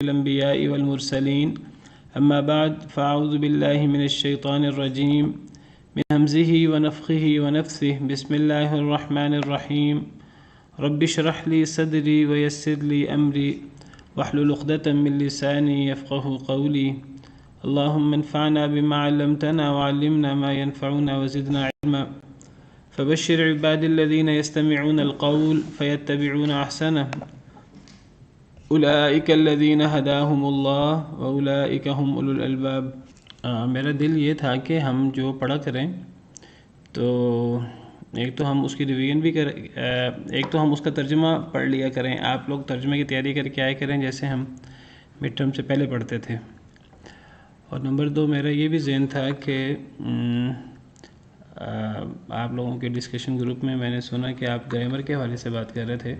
الأنبياء والمرسلين أما بعد فأعوذ بالله من الشيطان الرجيم من همزه ونفخه ونفثه بسم الله الرحمن الرحيم رب اشرح لي صدري ويسر لي أمري واحلل عقدة من لساني يفقه قولي اللهم انفعنا بما علمتنا وعلمنا ما ينفعنا وزدنا علما فبشر عباد الذين يستمعون القول فيتبعون أحسنه اولئک الذین ہداہم اللہ واولئک هم اولو الالباب۔ میرا دل یہ تھا کہ ہم جو پڑھا کریں تو ایک تو ہم اس کی ریویژن بھی کریں، ایک تو ہم اس کا ترجمہ پڑھ لیا کریں، آپ لوگ ترجمے کی تیاری کر کے آئے کریں جیسے ہم مڈ ٹرم سے پہلے پڑھتے تھے، اور نمبر دو میرا یہ بھی ذہن تھا کہ آپ لوگوں کے ڈسکشن گروپ میں میں نے سنا کہ آپ گرامر کے حوالے سے بات کر رہے تھے،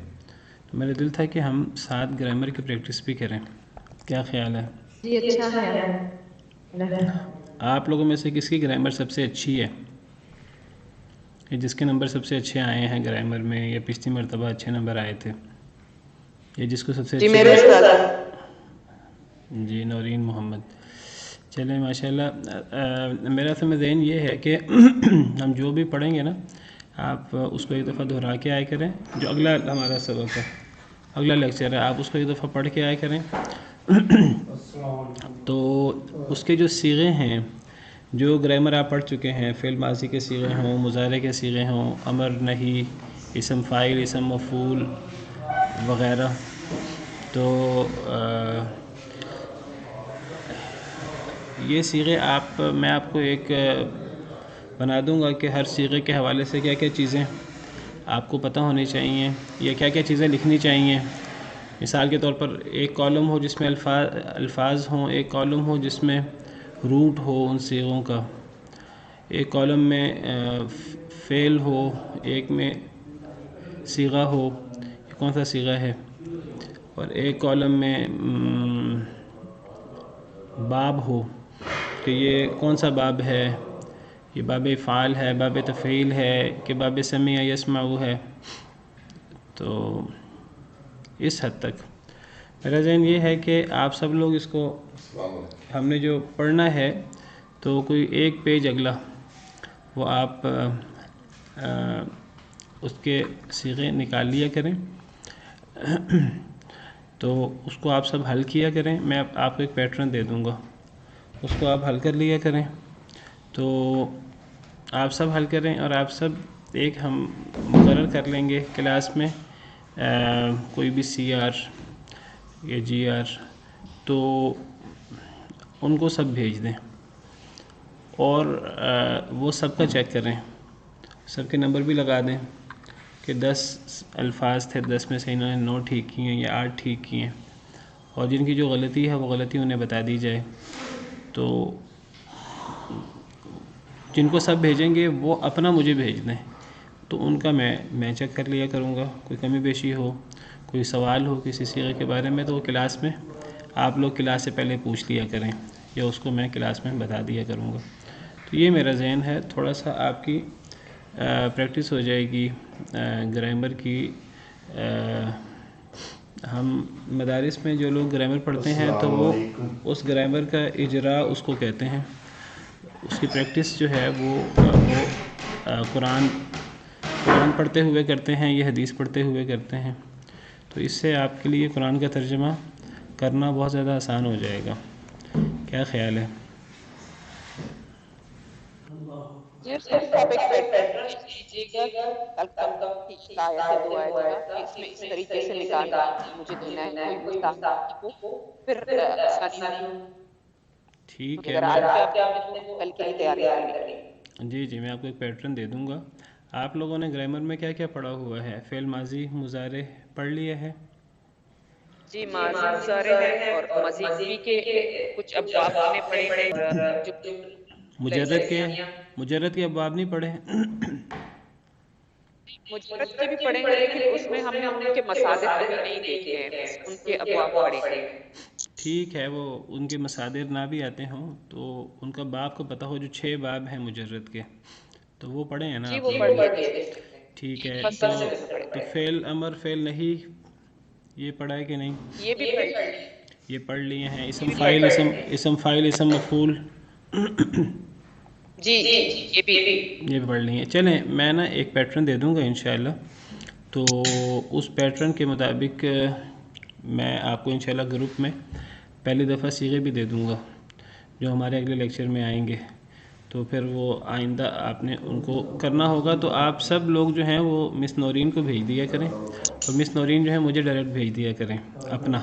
تو میرا دل تھا کہ ہم ساتھ گرامر کی پریکٹس بھی کریں، کیا خیال ہے؟ جی اچھا ہے۔ آپ لوگوں میں سے کس کی گرامر سب سے اچھی ہے، کہ جس کے نمبر سب سے اچھے آئے ہیں گرامر میں، یا پچھلی مرتبہ اچھے نمبر آئے تھے، یا جس کو سب سے جی نورین محمد، چلیں ماشاءاللہ۔ میرا تو ذہن یہ ہے کہ ہم جو بھی پڑھیں گے نا آپ اس کو ایک دفعہ دہرا کے آئے کریں، جو اگلا ہمارا سبق ہے، اگلا لیکچر ہے، آپ اس کو ایک دفعہ پڑھ کے آئے کریں، تو اس کے جو صیغے ہیں، جو گرامر آپ پڑھ چکے ہیں، فعل ماضی کے صیغے ہوں، مضارع کے صیغے ہوں، امر نہی، اسم فاعل، اسم مفعول وغیرہ، تو یہ صیغے میں آپ کو ایک بنا دوں گا کہ ہر صیغے کے حوالے سے کیا کیا چیزیں آپ کو پتہ ہونی چاہیے، یا کیا کیا چیزیں لکھنی چاہیے۔ مثال کے طور پر ایک کالم ہو جس میں الفاظ ہوں، ایک کالم ہو جس میں روٹ ہو ان صیغوں کا، ایک کالم میں فعل ہو، ایک میں صیغہ ہو، یہ کون سا صیغہ ہے، اور ایک کالم میں باب ہو کہ یہ کون سا باب ہے، یہ باب افعال ہے، باب تفعیل ہے، کہ باب سمع یسمع ہے۔ تو اس حد تک میرا ذہن یہ ہے کہ آپ سب لوگ اس کو، ہم نے جو پڑھنا ہے تو کوئی ایک پیج اگلا وہ آپ اس کے صیغے نکال لیا کریں، تو اس کو آپ سب حل کیا کریں، میں آپ کو ایک پیٹرن دے دوں گا، اس کو آپ حل کر لیا کریں، تو آپ سب حل کریں، اور آپ سب ایک ہم مقرر کر لیں گے کلاس میں کوئی بھی سی آر یا جی آر، تو ان کو سب بھیج دیں، اور وہ سب کا چیک کریں، سب کے نمبر بھی لگا دیں کہ 10 الفاظ تھے، 10 میں سے انہوں نے 9 ٹھیک کی ہیں یا 8 ٹھیک کی ہیں، اور جن کی جو غلطی ہے وہ غلطی انہیں بتا دی جائے، تو جن کو سب بھیجیں گے وہ اپنا مجھے بھیج دیں، تو ان کا میں چیک کر لیا کروں گا، کوئی کمی بیشی ہو، کوئی سوال ہو کسی صیغے کے بارے میں، تو وہ کلاس میں آپ لوگ کلاس سے پہلے پوچھ لیا کریں، یا اس کو میں کلاس میں بتا دیا کروں گا۔ تو یہ میرا ذہن ہے، تھوڑا سا آپ کی پریکٹس ہو جائے گی گرامر کی۔ ہم مدارس میں جو لوگ گرامر پڑھتے ہیں تو وہ اس گرامر کا اجراء اس کو کہتے ہیں، اس کی پریکٹس جو ہے وہ قرآن پڑھتے ہوئے کرتے ہیں، یہ حدیث پڑھتے ہوئے کرتے ہیں، تو اس سے آپ کے لیے قرآن کا ترجمہ کرنا بہت زیادہ آسان ہو جائے گا، کیا خیال ہے؟ جی صرف آپ ایک پیٹرن دیجیے گا، کل تک پچھلا آیا تھے 2 آیت کا کہ اس میں اس طریقے سے نکالنا مجھے دینا ہے، کوئی مستحب کو پھر آسانی ہوگی۔ ٹھیک ہے، اگر آج کے آپ دیں تو کل کے لیے تیاری کر لیں گے۔ جی میں آپ کو ایک پیٹرن دے دوں گا۔ آپ لوگوں نے گرامر میں کیا کیا پڑھا ہوا ہے؟ فعل ماضی مضارع پڑھ لیے ہے؟ جی ماضی مضارع ہے، اور مزید بھی کے کچھ ابواب ہم نے پڑھے ہیں، جو مجرد کے ابواب نہیں پڑھے؟ مجرد کے بھی پڑھے ہیں، لیکن اس میں ہم نے ان کے مصادر ابھی نہیں دیکھے ہیں، بس ان کے ابواب پڑھے ہیں۔ ٹھیک ہے، وہ ان کے مصادر نہ بھی آتے ہوں تو ان کا باب کو پتہ ہو، جو 6 باب ہیں مجرد کے، تو وہ پڑھے ہیں نا جی آپ وہ نے؟ پڑھ لیے تھے، ٹھیک ہے، مفصل سے پڑھے تو فعل امر فعل نہیں یہ پڑھا ہے کہ نہیں؟ یہ بھی پڑھ لیے۔ یہ پڑھ لیے ہیں، یہ اسم بھی پڑھ فاعل لیے اسم مفعول جی جی یہ بھی یہ بھی پڑھ لیے. چلیں میں نا ایک پیٹرن دے دوں گا انشاءاللہ، تو اس پیٹرن کے مطابق میں آپ کو انشاءاللہ گروپ میں پہلی دفعہ صیغے بھی دے دوں گا جو ہمارے اگلے لیکچر میں آئیں گے، تو پھر وہ آئندہ آپ نے ان کو کرنا ہوگا. تو آپ سب لوگ جو ہیں وہ مس نورین کو بھیج دیا کریں، اور مس نورین جو ہے مجھے ڈائریکٹ بھیج دیا کریں اپنا،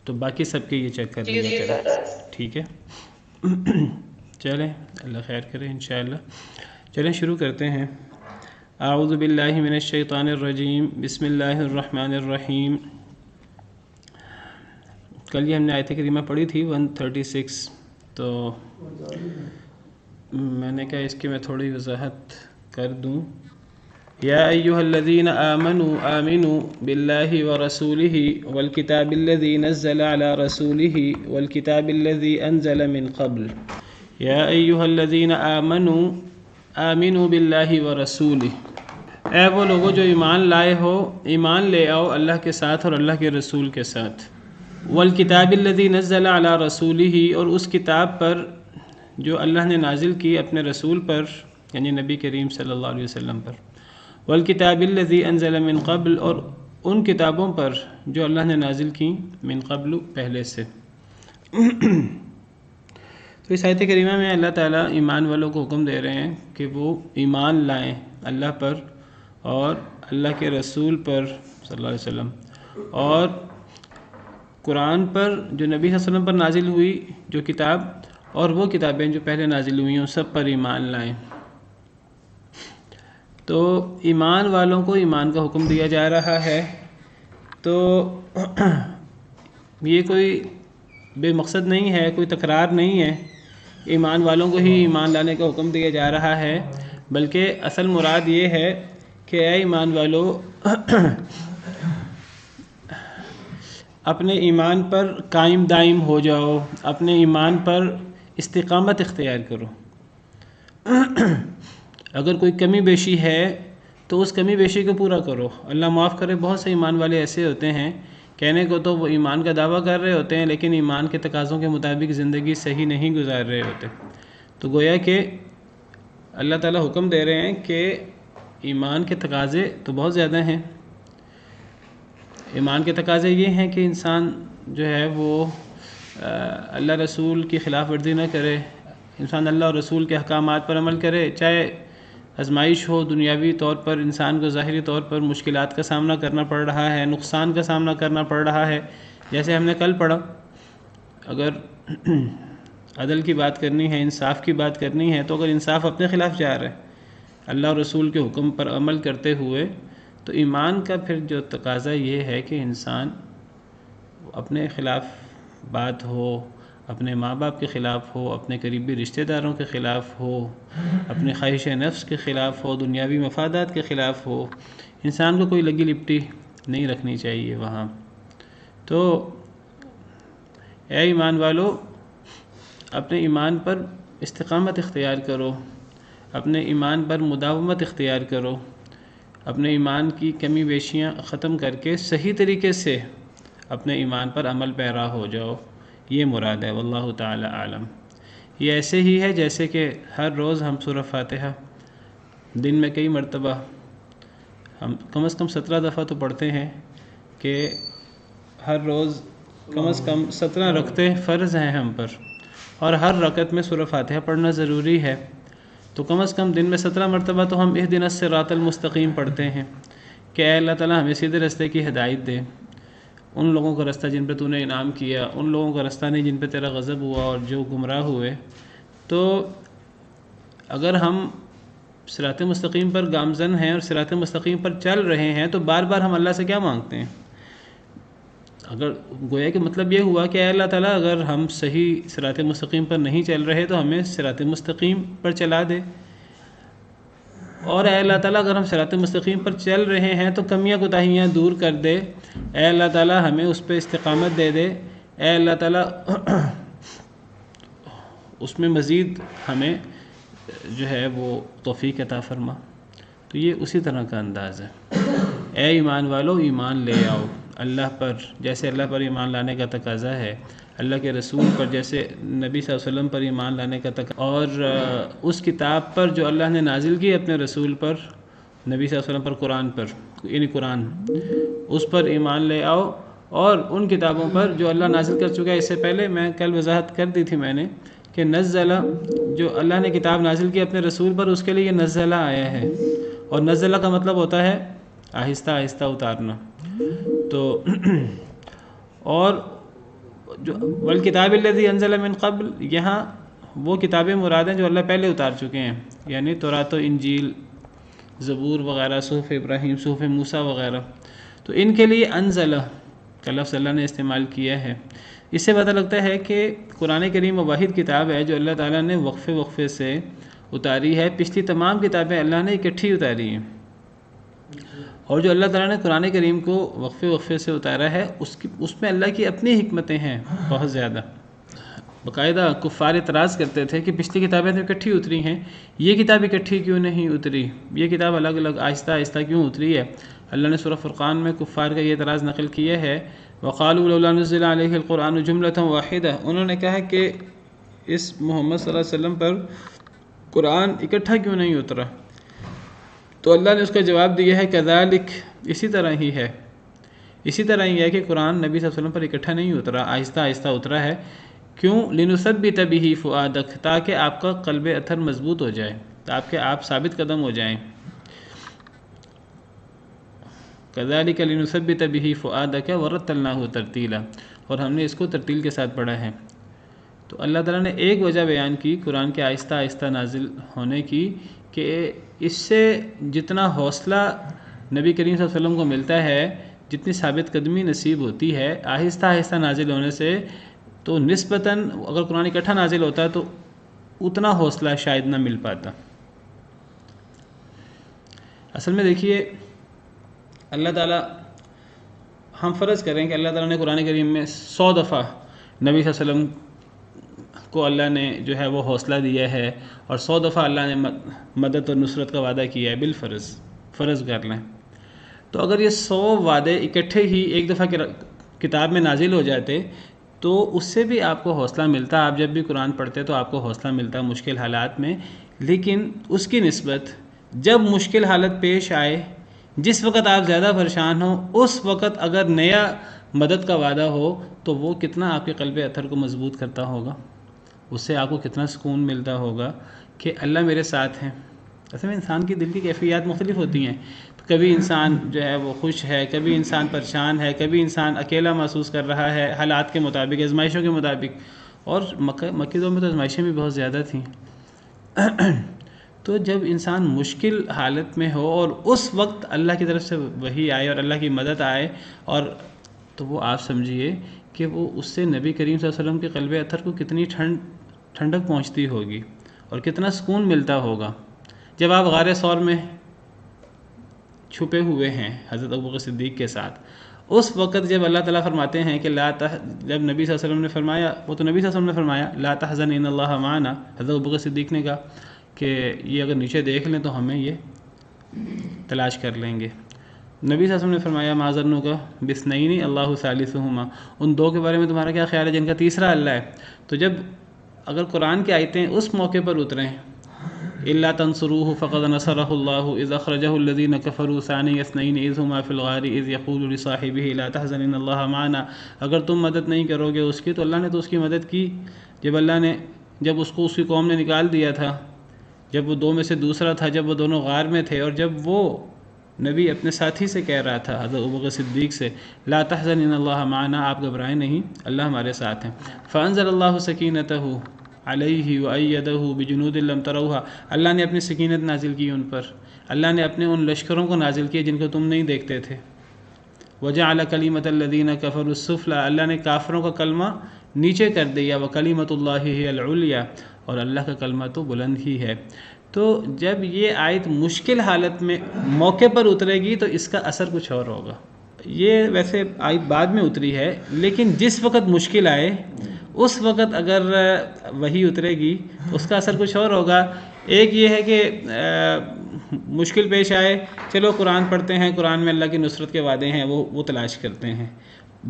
تو باقی سب کے یہ چیک کر جی لیا سر. کریں. ٹھیک ہے چلیں اللہ خیر کرے انشاءاللہ. چلیں شروع کرتے ہیں. اعوذ باللہ من الشیطان الرجیم، بسم اللہ الرحمن الرحیم. کل یہ ہم نے آیت کریمہ پڑھی تھی 136، تو میں نے کہا اس کی میں تھوڑی وضاحت کر دوں. یا ایہا الذین آمنوا آمنوا باللہ ورسولہ والکتاب الذی نزل علی رسولہ والکتاب الذی انزل من قبل. یا ایہا الذین آمنوا آمنوا باللہ ورسولہ، اے وہ لوگوں جو ایمان لائے ہو، ایمان لے آؤ اللہ کے ساتھ اور اللہ کے رسول کے ساتھ. والکتاب الذی نزل علی رسولہ، اور اس کتاب پر جو اللہ نے نازل کی اپنے رسول پر، یعنی نبی کریم صلی اللہ علیہ وسلم پر. والکتاب الذی انزل من قبل، اور ان کتابوں پر جو اللہ نے نازل کی من قبل پہلے سے. تو اس آیت کریمہ میں اللہ تعالیٰ ایمان والوں کو حکم دے رہے ہیں کہ وہ ایمان لائیں اللہ پر اور اللہ کے رسول پر صلی اللہ علیہ وسلم، اور قرآن پر جو نبی صلی اللہ علیہ وسلم پر نازل ہوئی جو کتاب، اور وہ کتابیں جو پہلے نازل ہوئی ہیں سب پر ایمان لائیں. تو ایمان والوں کو ایمان کا حکم دیا جا رہا ہے. تو یہ کوئی بے مقصد نہیں ہے، کوئی تکرار نہیں ہے. ایمان والوں کو ہی ایمان لانے کا حکم دیا جا رہا ہے، بلکہ اصل مراد یہ ہے کہ اے ایمان والو اپنے ایمان پر قائم دائم ہو جاؤ، اپنے ایمان پر استقامت اختیار کرو. اگر کوئی کمی بیشی ہے تو اس کمی بیشی کو پورا کرو. اللہ معاف کرے، بہت سے ایمان والے ایسے ہوتے ہیں کہنے کو تو وہ ایمان کا دعویٰ کر رہے ہوتے ہیں لیکن ایمان کے تقاضوں کے مطابق زندگی صحیح نہیں گزار رہے ہوتے. تو گویا کہ اللہ تعالیٰ حکم دے رہے ہیں کہ ایمان کے تقاضے تو بہت زیادہ ہیں. ایمان کے تقاضے یہ ہیں کہ انسان جو ہے وہ اللہ رسول کی خلاف ورزی نہ کرے، انسان اللہ اور رسول کے احکامات پر عمل کرے، چاہے آزمائش ہو، دنیاوی طور پر انسان کو ظاہری طور پر مشکلات کا سامنا کرنا پڑ رہا ہے، نقصان کا سامنا کرنا پڑ رہا ہے. جیسے ہم نے کل پڑھا، اگر عدل کی بات کرنی ہے، انصاف کی بات کرنی ہے، تو اگر انصاف اپنے خلاف جا رہا ہے اللہ اور رسول کے حکم پر عمل کرتے ہوئے، تو ایمان کا پھر جو تقاضا یہ ہے کہ انسان اپنے خلاف بات ہو، اپنے ماں باپ کے خلاف ہو، اپنے قریبی رشتہ داروں کے خلاف ہو، اپنے خواہش نفس کے خلاف ہو، دنیاوی مفادات کے خلاف ہو، انسان کو کوئی لگی لپٹی نہیں رکھنی چاہیے وہاں. تو اے ایمان والو اپنے ایمان پر استقامت اختیار کرو، اپنے ایمان پر مداومت اختیار کرو، اپنے ایمان کی کمی بیشیاں ختم کر کے صحیح طریقے سے اپنے ایمان پر عمل پیرا ہو جاؤ. یہ مراد ہے، واللہ تعالی عالم. یہ ایسے ہی ہے جیسے کہ ہر روز ہم سورہ فاتحہ دن میں کئی مرتبہ، ہم کم از کم 17 دفعہ تو پڑھتے ہیں کہ ہر روز کم از کم 17 رکعتیں فرض ہیں ہم پر، اور ہر رکعت میں سورہ فاتحہ پڑھنا ضروری ہے. تو کم از کم دن میں 17 مرتبہ تو ہم اہدنا الصراط المستقیم پڑھتے ہیں کہ اے اللہ تعالیٰ ہمیں سیدھے راستے کی ہدایت دے. ان لوگوں کا رستہ جن پہ تو نے انعام کیا، ان لوگوں کا رستہ نہیں جن پہ تیرا غضب ہوا اور جو گمراہ ہوئے. تو اگر ہم صراط مستقیم پر گامزن ہیں اور صراط مستقیم پر چل رہے ہیں تو بار بار ہم اللہ سے کیا مانگتے ہیں؟ اگر گویا کہ مطلب یہ ہوا کہ اے اللہ تعالیٰ اگر ہم صحیح صراط مستقیم پر نہیں چل رہے تو ہمیں صراط مستقیم پر چلا دے، اور اے اللہ تعالیٰ اگر ہم صراط مستقیم پر چل رہے ہیں تو کمیاں کوتاہیاں دور کر دے. اے اللہ تعالیٰ ہمیں اس پہ استقامت دے دے. اے اللہ تعالیٰ اس میں مزید ہمیں جو ہے وہ توفیق عطا فرما. تو یہ اسی طرح کا انداز ہے. اے ایمان والو ایمان لے آؤ اللہ پر، جیسے اللہ پر ایمان لانے کا تقاضا ہے، اللہ کے رسول پر جیسے نبی صلی اللہ علیہ وسلم پر ایمان لانے کا تقاضا، اور اس کتاب پر جو اللہ نے نازل کی اپنے رسول پر، نبی صلی اللہ علیہ وسلم پر، قرآن پر، یعنی قرآن، اس پر ایمان لے آؤ، اور ان کتابوں پر جو اللہ نازل کر چکا ہے۔ اس سے پہلے میں کل وضاحت کر دی تھی میں نے کہ نزلہ، جو اللہ نے کتاب نازل کی اپنے رسول پر، اس کے لیے یہ نزلہ آیا ہے، اور نزلہ کا مطلب ہوتا ہے آہستہ آہستہ اتارنا۔ تو اور جو والکتاب الذی انزل من قبل، یہاں وہ کتابیں مراد ہیں جو اللہ پہلے اتار چکے ہیں، یعنی تورات و انجیل، زبور وغیرہ، صحف ابراہیم، صحف موسیٰ وغیرہ۔ تو ان کے لیے انزلہ کا لفظ اللہ نے استعمال کیا ہے۔ اس سے پتہ لگتا ہے کہ قرآن کریم وہ واحد کتاب ہے جو اللہ تعالیٰ نے وقفے وقفے سے اتاری ہے۔ پچھلی تمام کتابیں اللہ نے اکٹھی اتاری ہیں، اور جو اللہ تعالیٰ نے قرآن کریم کو وقفے وقفے سے اتارا ہے اس میں اللہ کی اپنی حکمتیں ہیں بہت زیادہ۔ باقاعدہ کفار اعتراض کرتے تھے کہ پچھلی کتابیں تو اکٹھی اتری ہیں، یہ کتاب اکٹھی کیوں نہیں اتری، یہ کتاب الگ الگ آہستہ آہستہ کیوں اتری ہے؟ اللہ نے سورہ فرقان میں کفار کا یہ اعتراض نقل کیا ہے، وَقَالُوا لَوْلَا نُزِّلَ عَلَيْهِ الْقُرْآنُ جُمْلَةً وَاحِدَةً، انہوں نے کہا کہ اس محمد صلی اللہ علیہ وسلم پر قرآن اکٹھا کیوں نہیں اترا؟ تو اللہ نے اس کا جواب دیا ہے كَذَلِكَ، اسی طرح ہی ہے، اسی طرح ہی ہے کہ قرآن نبی صلی اللہ علیہ وسلم پر اکٹھا نہیں اترا، آہستہ آہستہ اترا ہے۔ کیوں؟ لِنُثَبِّتَ بِهِ فُؤَادَكَ، تاکہ آپ کا قلب اطہر مضبوط ہو جائے، تاکہ آپ ثابت قدم ہو جائیں۔ كَذَلِكَ لِنُثَبِّتَ بِهِ فُؤَادَكَ وَرَتَّلْنَاهُ تَرْتِيلًا، اور ہم نے اس کو ترتیل کے ساتھ پڑھا ہے۔ تو اللہ تعالیٰ نے ایک وجہ بیان کی قرآن کے آہستہ آہستہ نازل ہونے کی، کہ اس سے جتنا حوصلہ نبی کریم صلی اللہ علیہ وسلم کو ملتا ہے، جتنی ثابت قدمی نصیب ہوتی ہے آہستہ آہستہ نازل ہونے سے، تو نسبتاً اگر قرآن اکٹھا نازل ہوتا ہے تو اتنا حوصلہ شاید نہ مل پاتا۔ اصل میں دیکھیے، اللہ تعالیٰ، ہم فرض کریں کہ اللہ تعالیٰ نے قرآن کریم میں 100 دفعہ نبی صلی اللہ علیہ وسلم کو اللہ نے جو ہے وہ حوصلہ دیا ہے، اور 100 دفعہ اللہ نے مدد اور نصرت کا وعدہ کیا ہے، بالفرض فرض کر لیں، تو اگر یہ 100 وعدے اکٹھے ہی ایک دفعہ کتاب میں نازل ہو جاتے تو اس سے بھی آپ کو حوصلہ ملتا، آپ جب بھی قرآن پڑھتے تو آپ کو حوصلہ ملتا مشکل حالات میں۔ لیکن اس کی نسبت جب مشکل حالت پیش آئے، جس وقت آپ زیادہ پریشان ہوں، اس وقت اگر نیا مدد کا وعدہ ہو تو وہ کتنا آپ کے قلب اطہر کو مضبوط کرتا ہوگا، اس سے آپ کو کتنا سکون ملتا ہوگا کہ اللہ میرے ساتھ ہیں۔ اصل میں انسان کی دل کی کیفیات مختلف ہوتی ہیں، کبھی انسان جو ہے وہ خوش ہے، کبھی انسان پریشان ہے، کبھی انسان اکیلا محسوس کر رہا ہے حالات کے مطابق، آزمائشوں کے مطابق، اور مکی دور میں تو آزمائشیں بھی بہت زیادہ تھیں۔ تو جب انسان مشکل حالت میں ہو اور اس وقت اللہ کی طرف سے وحی آئے اور اللہ کی مدد آئے، اور تو وہ آپ سمجھیے کہ وہ اس سے نبی کریم صلی اللہ علیہ وسلم کے قلب اطہر کو کتنی ٹھنڈک پہنچتی ہوگی اور کتنا سکون ملتا ہوگا۔ جب آپ غار ثور میں چھپے ہوئے ہیں حضرت ابوبکر صدیق کے ساتھ، اس وقت جب اللہ تعالیٰ فرماتے ہیں کہ جب نبی صلی اللہ علیہ وسلم نے فرمایا، وہ تو نبی صلی اللہ علیہ وسلم نے فرمایا لا تحزن ان اللہ معنا، حضرت ابوبکر صدیق نے کہا کہ یہ اگر نیچے دیکھ لیں تو ہمیں یہ تلاش کر لیں گے۔ نبی صلی اللہ علیہ وسلم نے فرمایا ما ظنک باثنین اللہ ثالثہما، ان دو کے بارے میں تمہارا کیا خیال ہے جن کا تیسرا اللہ ہے؟ تو جب اگر قرآن کی آیتیں اس موقع پر اتریں، الا تنصروه فقد نصره الله اذ اخرجه الذين كفروا ثاني اثنين اذ هما في الغار اذ يقول لصاحبه لا تحزن ان الله معنا، اگر تم مدد نہیں کرو گے اس کی، تو اللہ نے تو اس کی مدد کی جب اس کو اس کی قوم نے نکال دیا تھا، جب وہ دو میں سے دوسرا تھا، جب وہ دونوں غار میں تھے، اور جب وہ نبی اپنے ساتھی سے کہہ رہا تھا حضرت ابوبکر صدیق سے لا تحزن ان اللہ معنا، آپ گھبرائیں نہیں، اللہ ہمارے ساتھ ہیں۔ فانزل اللہ سکینتہ علیہ وایدہ بجنود لم تروها، اللہ نے اپنی سکینت نازل کی ان پر، اللہ نے اپنے ان لشکروں کو نازل کیا جن کو تم نہیں دیکھتے تھے۔ وجعل کلمۃ الذین کفروا السفلی، اللہ نے کافروں کا کلمہ نیچے کر دیا، وکلمۃ اللہ ہی العلیٰ، اور اللہ کا کلمہ تو بلند ہی ہے۔ تو جب یہ آیت مشکل حالت میں موقع پر اترے گی تو اس کا اثر کچھ اور ہوگا۔ یہ ویسے آیت بعد میں اتری ہے، لیکن جس وقت مشکل آئے اس وقت اگر وحی اترے گی اس کا اثر کچھ اور ہوگا۔ ایک یہ ہے کہ مشکل پیش آئے چلو قرآن پڑھتے ہیں، قرآن میں اللہ کی نصرت کے وعدے ہیں وہ تلاش کرتے ہیں،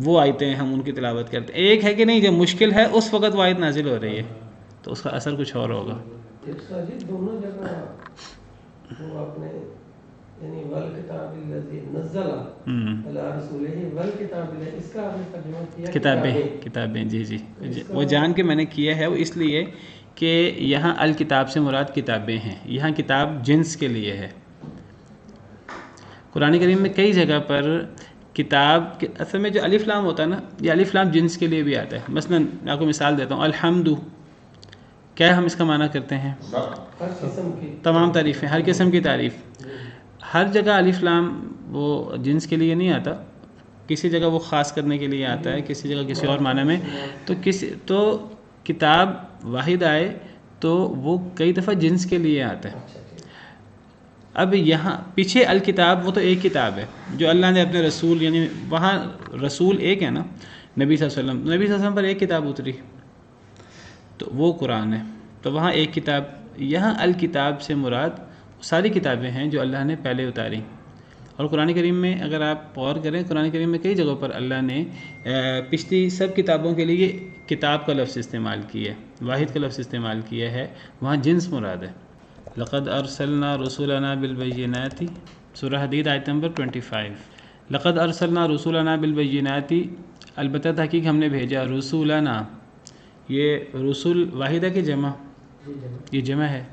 وہ آیتیں ہیں ہم ان کی تلاوت کرتے ہیں۔ ایک ہے کہ نہیں، جب مشکل ہے اس وقت وہ آیت نازل ہو رہی ہے تو اس کا اثر کچھ اور ہوگا۔ دونوں جگہ وہ اپنے یعنی والکتاب الذی نزل علی رسولہ والکتاب الذی، اس کا آپ نے ترجمہ کیا کتابیں جی وہ جان کے میں نے کیا ہے، وہ اس لیے کہ یہاں الکتاب سے مراد کتابیں ہیں، یہاں کتاب جنس کے لیے ہے۔ قرآن کریم میں کئی جگہ پر کتاب اصل میں جو الف لام ہوتا ہے نا، یہ الف لام جنس کے لیے بھی آتا ہے۔ مثلا میں آپ کو مثال دیتا ہوں، الحمد، کیا ہم اس کا معنی کرتے ہیں؟ تمام تعریفیں، ہر قسم کی تعریف۔ ہر جگہ الف لام وہ جنس کے لیے نہیں آتا، کسی جگہ وہ خاص کرنے کے لیے آتا ہے، کسی جگہ کسی اور معنی میں۔ تو کتاب واحد آئے تو وہ کئی دفعہ جنس کے لیے آتا ہے۔ اب یہاں پیچھے الکتاب وہ تو ایک کتاب ہے جو اللہ نے اپنے رسول، یعنی وہاں رسول ایک ہے نا، نبی صلی اللہ علیہ وسلم، نبی صلی اللہ علیہ وسلم پر ایک کتاب اتری تو وہ قرآن ہے، تو وہاں ایک کتاب۔ یہاں الکتاب سے مراد ساری کتابیں ہیں جو اللہ نے پہلے اتاری۔ اور قرآن کریم میں اگر آپ غور کریں، قرآن کریم میں کئی جگہوں پر اللہ نے پچھلی سب کتابوں کے لیے کتاب کا لفظ استعمال کیا ہے، واحد کا لفظ استعمال کیا ہے، وہاں جنس مراد ہے۔ لقد ارسلنا رسولنا بالبینات، سورہ حدید آیت نمبر 25۔ لقد ارسلنا رسولنا بالبینات، البتہ تحقیق ہم نے بھیجا رسولنا، یہ رسول واحد ہے کہ جمع؟ یہ جمع ہے۔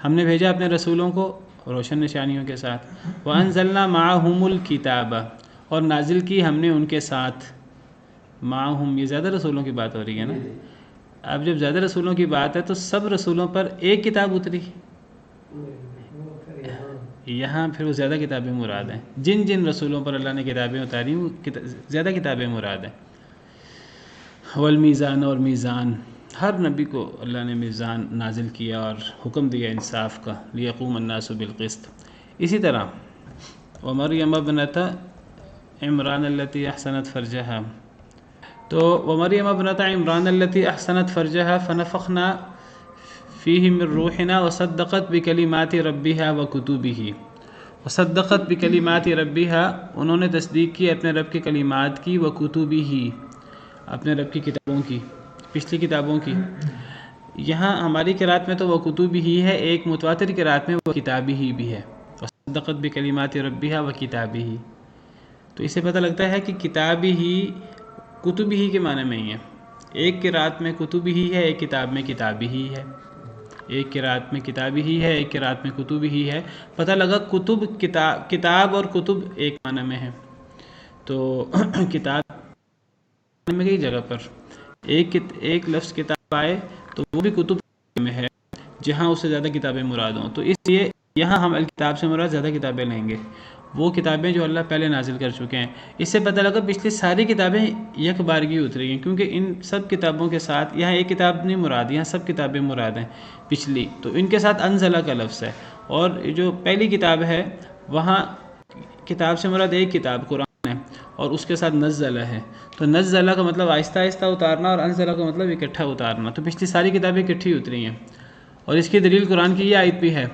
ہم نے بھیجا اپنے رسولوں کو روشن نشانیوں کے ساتھ۔ وانزلنا معہم الکتاب، اور نازل کی ہم نے ان کے ساتھ، معہم، یہ زیادہ رسولوں کی بات ہو رہی ہے نا۔ اب جب زیادہ رسولوں کی بات ہے تو سب رسولوں پر ایک کتاب اتری، یہاں پھر وہ زیادہ کتابیں مراد ہیں۔ جن جن رسولوں پر اللہ نے کتابیں اتاری وہ زیادہ کتابیں مراد ہیں۔ والمیزان، اور میزان، ہر نبی کو اللہ نے میزان نازل کیا اور حکم دیا انصاف کا، لیقوم الناس بالقسط۔ اسی طرح ومریم ابنۃ عمران التی احسنت فرجہا، تو ومریم ابنۃ عمران التی احسنت فرجہا فنفخنا فیہ من روحنا وصدقت بکلمات ربہا وکتبہ، وصدقت بکلمات ربہا، انہوں نے تصدیق کی اپنے رب کے کلمات کی، وکتبہ، اپنے رب کی کتابوں کی، پچھلی کتابوں کی۔ یہاں ہماری قرأت میں تو وہ کتب ہی ہے، ایک متواتر قرأت میں وہ کتابی ہی بھی ہے، وصدقت بکلمات ربہا وکتابہ۔ تو اس سے پتہ لگتا ہے کہ کتابی ہی کتب ہی کے معنی میں ہی ہے۔ ایک قرأت میں کتب ہی ہے، ایک کتاب میں کتابی ہی ہے، ایک قرأت میں کتابی ہی ہے، ایک قرأت میں کتب ہی ہے۔ پتہ لگا کتب، کتاب اور کتب ایک معنی میں ہے۔ تو کتاب میں کئی جگہ پر ایک لفظ کتاب آئے تو وہ بھی کتب میں ہے جہاں اس سے زیادہ کتابیں مراد ہوں، تو اس لیے یہاں ہم الکتاب سے مراد زیادہ کتابیں لیں گے، وہ کتابیں جو اللہ پہلے نازل کر چکے ہیں۔ اس سے پتہ لگا پچھلی ساری کتابیں یک بارگی اتری ہیں، کیونکہ ان سب کتابوں کے ساتھ یہاں ایک کتاب نہیں مراد، یہاں سب کتابیں مراد ہیں پچھلی، تو ان کے ساتھ انزلہ کا لفظ ہے۔ اور جو پہلی کتاب ہے وہاں کتاب سے مراد ایک کتاب قرآن ہے، اور اس کے ساتھ نزلہ ہے، تو نزلہ کا مطلب آہستہ آہستہ اتارنا، اور انزلہ کا مطلب اکٹھا اتارنا، تو پچھلی ساری کتابیں اکٹھی اتری ہیں۔ اور اس کی دلیل قرآن کی یہ آیت بھی ہے،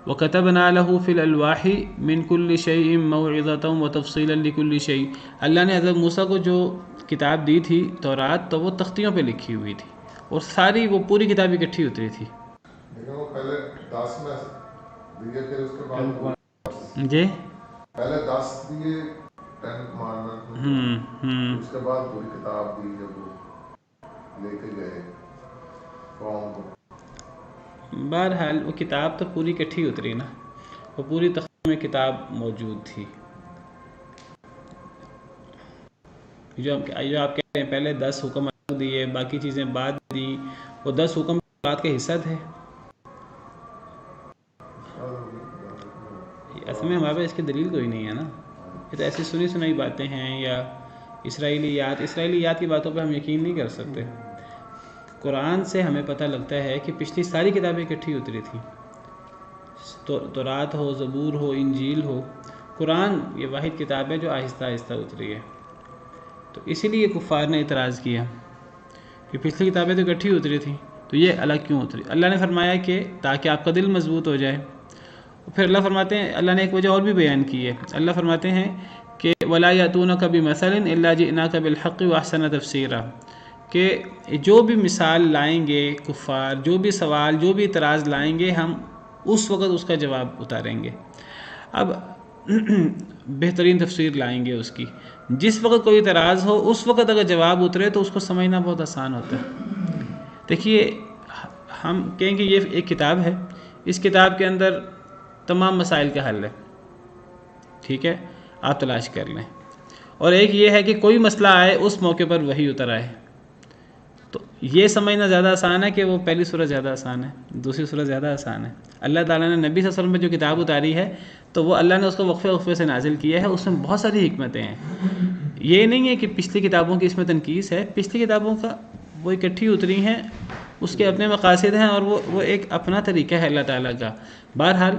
وَكَتَبْنَا لَهُ فِي الْأَلْوَاحِ مِنْ كُلِّ شَيْءٍ مَوْعِظَةً وَتَفْصِيلًا لِكُلِّ شَيْءٍ، اللہ نے حضرت موسیٰ کو جو کتاب دی تھی تورات، تو وہ تختیوں پہ لکھی ہوئی تھی، اور ساری وہ پوری کتاب اکٹھی اتری تھی۔ لیکن وہ پہلے 10 میں دیے، پھر اس کے بعد جی پہلے 10 دیے 10 کمانڈمنٹ، اس کے بعد پوری کتاب دی جب وہ لے کے گئے قوم کو۔ بہرحال وہ کتاب تو پوری اکٹھی اتری نا، وہ پوری تخت میں کتاب موجود تھی۔ جو آپ کہہ رہے ہیں پہلے 10 حکم دیے، باقی چیزیں بعد دی، وہ 10 حکم بعد کا حصہ تھے۔ اصل میں ہمارے پاس اس کی دلیل کوئی نہیں ہے نا، یہ تو ایسی سنی سنائی باتیں ہیں، یا اسرائیلیات کی باتوں پہ ہم یقین نہیں کر سکتے۔ قرآن سے ہمیں پتہ لگتا ہے کہ پچھلی ساری کتابیں اکٹھی اتری تھیں، تورات ہو، زبور ہو، انجیل ہو، قرآن یہ واحد کتاب ہے جو آہستہ آہستہ اتری ہے۔ تو اسی لیے کفار نے اعتراض کیا کہ پچھلی کتابیں تو اکٹھی اتری تھیں، تو یہ الگ کیوں اتری؟ اللہ نے فرمایا کہ تاکہ آپ کا دل مضبوط ہو جائے، پھر اللہ فرماتے ہیں، اللہ نے ایک وجہ اور بھی بیان کی ہے، اللہ فرماتے ہیں کہ وَلَا يَأْتُونَكَ بِمَثَلٍ إِلَّا جِئْنَاكَ بِالْحَقِّ وَأَحْسَنَ تَفْسِيرًا، کہ جو بھی مثال لائیں گے کفار، جو بھی سوال، جو بھی اعتراض لائیں گے، ہم اس وقت اس کا جواب اتاریں گے۔ اب بہترین تفسیر لائیں گے اس کی، جس وقت کوئی اعتراض ہو اس وقت اگر جواب اترے تو اس کو سمجھنا بہت آسان ہوتا ہے۔ دیکھیے ہم کہیں کہ یہ ایک کتاب ہے، اس کتاب کے اندر تمام مسائل کا حل ہے، ٹھیک ہے، آپ تلاش کر لیں، اور ایک یہ ہے کہ کوئی مسئلہ آئے اس موقع پر وحی اتر آئے، تو یہ سمجھنا زیادہ آسان ہے کہ وہ پہلی صورت زیادہ آسان ہے، دوسری صورت زیادہ آسان ہے۔ اللہ تعالیٰ نے نبی صلی اللہ علیہ وسلم پہ جو کتاب اتاری ہے تو وہ اللہ نے اس کو وقفے وقفے سے نازل کیا ہے، اس میں بہت ساری حکمتیں ہیں۔ یہ نہیں ہے کہ پچھلی کتابوں کی اس میں تنقیص ہے، پچھلی کتابوں کا وہ اکٹھی اتری ہیں، اس کے اپنے مقاصد ہیں، اور وہ ایک اپنا طریقہ ہے اللہ تعالیٰ کا۔ بہرحال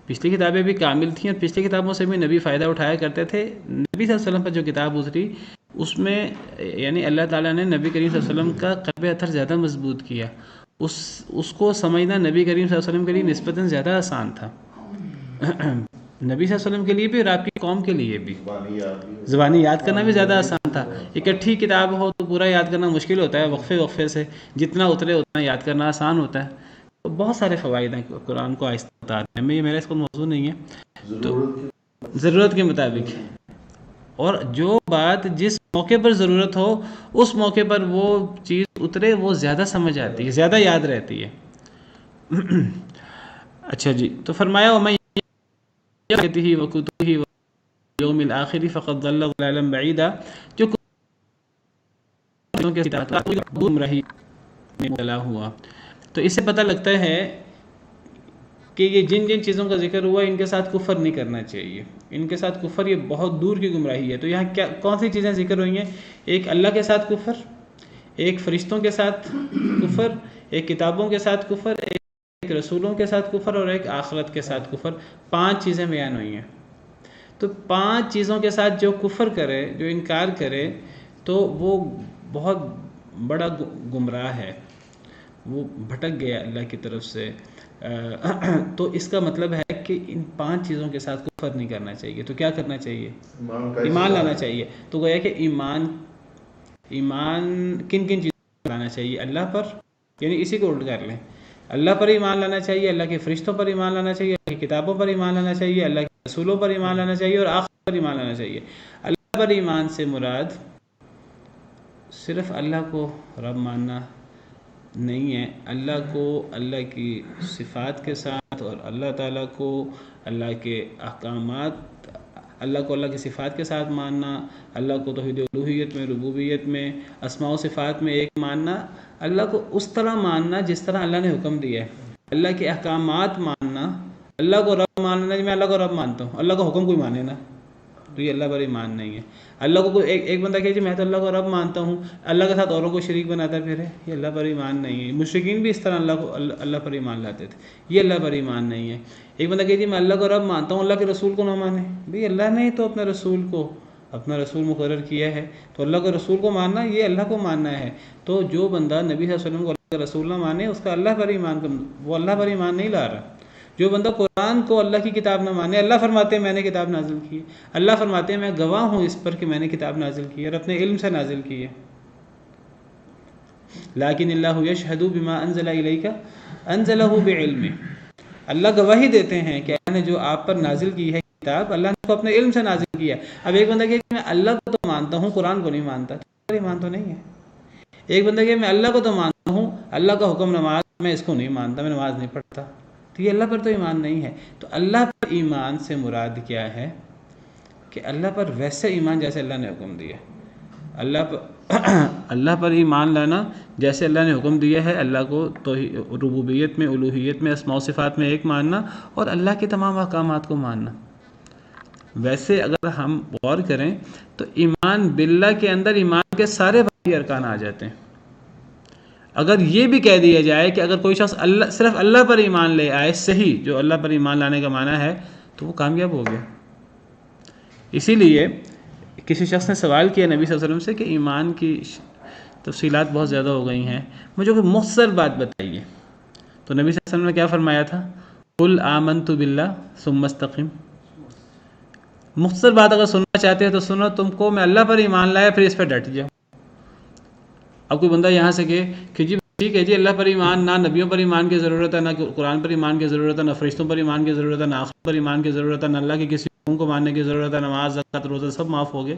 پچھلی کتابیں بھی کامل تھیں، اور پچھلی کتابوں سے بھی نبی فائدہ اٹھایا کرتے تھے۔ نبی صلی اللہ علیہ وسلم پر جو کتاب اتری اس میں یعنی اللہ تعالیٰ نے نبی کریم صلی اللہ علیہ وسلم کا قلب اطہر زیادہ مضبوط کیا، اس کو سمجھنا نبی کریم صلی اللہ علیہ وسلم کے لیے نسبتاً زیادہ آسان تھا، نبی صلی اللہ علیہ وسلم کے لیے بھی اور آپ کی قوم کے لیے بھی۔ زبانی یاد کرنا بھی زیادہ آسان تھا، اکٹھی کتاب ہو تو پورا یاد کرنا مشکل ہوتا ہے، وقفے وقفے سے جتنا اترے اتنا یاد کرنا آسان ہوتا ہے۔ تو بہت سارے فوائد ہیں قرآن کو آہستہ بتانے میں، یہ میرا اس کو موضوع نہیں ہے، تو ضرورت کے مطابق، اور جو بات جس موقع پر ضرورت ہو اس موقع پر وہ چیز اترے وہ زیادہ سمجھ آتی ہے، زیادہ یاد رہتی ہے۔ اچھا جی، تو فرمایا وَمَن يَأْتِهِ وَكُتُبِهِ وَالْيَوْمِ الْآخِرِ فَقَدْ ضَلَّ ضَلَالًا بَعِيدًا، جو کے ساتھ گمراہی میں مبتلا ہوا۔ تو اس سے پتہ لگتا ہے کہ یہ جن جن چیزوں کا ذکر ہوا ان کے ساتھ کفر نہیں کرنا چاہیے، ان کے ساتھ کفر یہ بہت دور کی گمراہی ہے۔ تو یہاں کون سی چیزیں ذکر ہوئی ہیں؟ ایک اللہ کے ساتھ کفر، ایک فرشتوں کے ساتھ کفر، ایک کتابوں کے ساتھ کفر، ایک رسولوں کے ساتھ کفر، اور ایک آخرت کے ساتھ کفر، 5 چیزیں بیان ہوئی ہیں۔ تو 5 چیزوں کے ساتھ جو کفر کرے، جو انکار کرے، تو وہ بہت بڑا گمراہ ہے، وہ بھٹک گیا اللہ کی طرف سے۔ تو اس کا مطلب ہے کہ ان 5 چیزوں کے ساتھ کفر نہیں کرنا چاہیے۔ تو کیا کرنا چاہیے؟ ایمان لانا چاہیے۔ تو گویا کہ ایمان کن کن چیزوں پر لانا چاہیے؟ اللہ پر، یعنی اسی کو الٹ کر لیں، اللہ پر ایمان لانا چاہیے، اللہ کے فرشتوں پر ایمان لانا چاہیے، اللہ کی کتابوں پر ایمان لانا چاہیے، اللہ کے رسولوں پر ایمان لانا چاہیے، اور آخرت پر ایمان لانا چاہیے۔ اللہ پر ایمان سے مراد صرف اللہ کو رب ماننا نہیں ہے، اللہ کو اللہ کی صفات کے ساتھ، اور اللہ تعالیٰ کو اللہ کے احکامات، اللہ کو اللہ کی صفات کے ساتھ ماننا، اللہ کو توحید الوہیت میں، ربوبیت میں، اسماء و صفات میں ایک ماننا، اللہ کو اس طرح ماننا جس طرح اللہ نے حکم دیا ہے، اللہ کے احکامات ماننا، اللہ کو رب ماننا، میں اللہ کو رب مانتا ہوں، اللہ کا حکم کوئی مانے نا، تو یہ اللہ پر ایمان نہیں ہے۔ اللہ کو ایک بندہ کہے جی میں تو اللہ کو رب مانتا ہوں، اللہ کے ساتھ اوروں کو شریک بناتا پھر ہے، یہ اللہ پر ایمان نہیں ہے۔ مشرکین بھی اس طرح اللہ پر ایمان لاتے تھے، یہ اللہ پر ایمان نہیں ہے۔ ایک بندہ کہے جی میں اللہ کو رب مانتا ہوں، اللہ کے رسول کو نہ مانے، بھئی اللہ نے تو اپنے رسول کو اپنا رسول مقرر کیا ہے، تو اللہ کے رسول کو ماننا یہ اللہ کو ماننا ہے۔ تو جو بندہ نبی صلی اللہ علیہ وسلم کو اللہ کے رسول نہ مانے، اس کا اللہ پر ایمان، وہ اللہ پر ایمان نہیں لا رہا۔ جو بندہ قرآن کو اللہ کی کتاب نہ مانے، اللہ فرماتے ہیں میں نے کتاب نازل کی ہے، اللہ فرماتے ہیں میں گواہ ہوں اس پر کہ میں نے کتاب نازل کی ہے اور اپنے علم سے نازل کی ہے۔ لیکن اللہ یشہد بما انزل الیک انزلہ بعلم، اللہ گواہی دیتے ہیں کہ اللہ نے جو آپ پر نازل کی ہے کتاب، اللہ نے کو اپنے علم سے نازل کیا ہے۔ اب ایک بندہ کہ میں اللہ کو تو مانتا ہوں، قرآن کو نہیں مانتا، تو ایمان تو نہیں ہے۔ ایک بندہ کہ میں اللہ کو تو مانتا ہوں، اللہ کا حکم نماز میں اس کو نہیں مانتا، میں نماز نہیں پڑھتا، تو یہ اللہ پر تو ایمان نہیں ہے۔ تو اللہ پر ایمان سے مراد کیا ہے کہ اللہ پر ویسے ایمان جیسے اللہ نے حکم دیا، اللہ پر ایمان لانا جیسے اللہ نے حکم دیا ہے، اللہ کو تو ربوبیت میں، الوہیت میں، اسماء و صفات میں ایک ماننا، اور اللہ کے تمام احکامات کو ماننا۔ ویسے اگر ہم غور کریں تو ایمان باللہ کے اندر ایمان کے سارے باقی ارکان آ جاتے ہیں۔ اگر یہ بھی کہہ دیا جائے کہ اگر کوئی شخص صرف اللہ پر ایمان لے آئے، صحیح جو اللہ پر ایمان لانے کا معنی ہے، تو وہ کامیاب ہو گیا۔ اسی لیے کسی شخص نے سوال کیا نبی صلی اللہ علیہ وسلم سے کہ ایمان کی تفصیلات بہت زیادہ ہو گئی ہیں، مجھے کوئی مختصر بات بتائیے۔ تو نبی صلی اللہ علیہ وسلم نے کیا فرمایا تھا؟ قل آمنت باللہ ثم استقم. مختصر بات اگر سننا چاہتے ہیں تو سنو، تم کو میں اللہ پر ایمان لایا پھر اس پہ ڈٹ جاؤ. اب کوئی بندہ یہاں سے کہ جی ٹھیک ہے جی اللہ پر ایمان، نہ نبیوں پر ایمان کی ضرورت ہے، نہ قرآن پر ایمان کی ضرورت ہے، نہ فرشتوں پر ایمان کی ضرورت ہے، نہ آخرت پر ایمان کی ضرورت ہے، نہ اللہ کے کسی حکم کو ماننے کی ضرورت ہے، نماز زکوٰۃ روزہ سب معاف ہو گئے.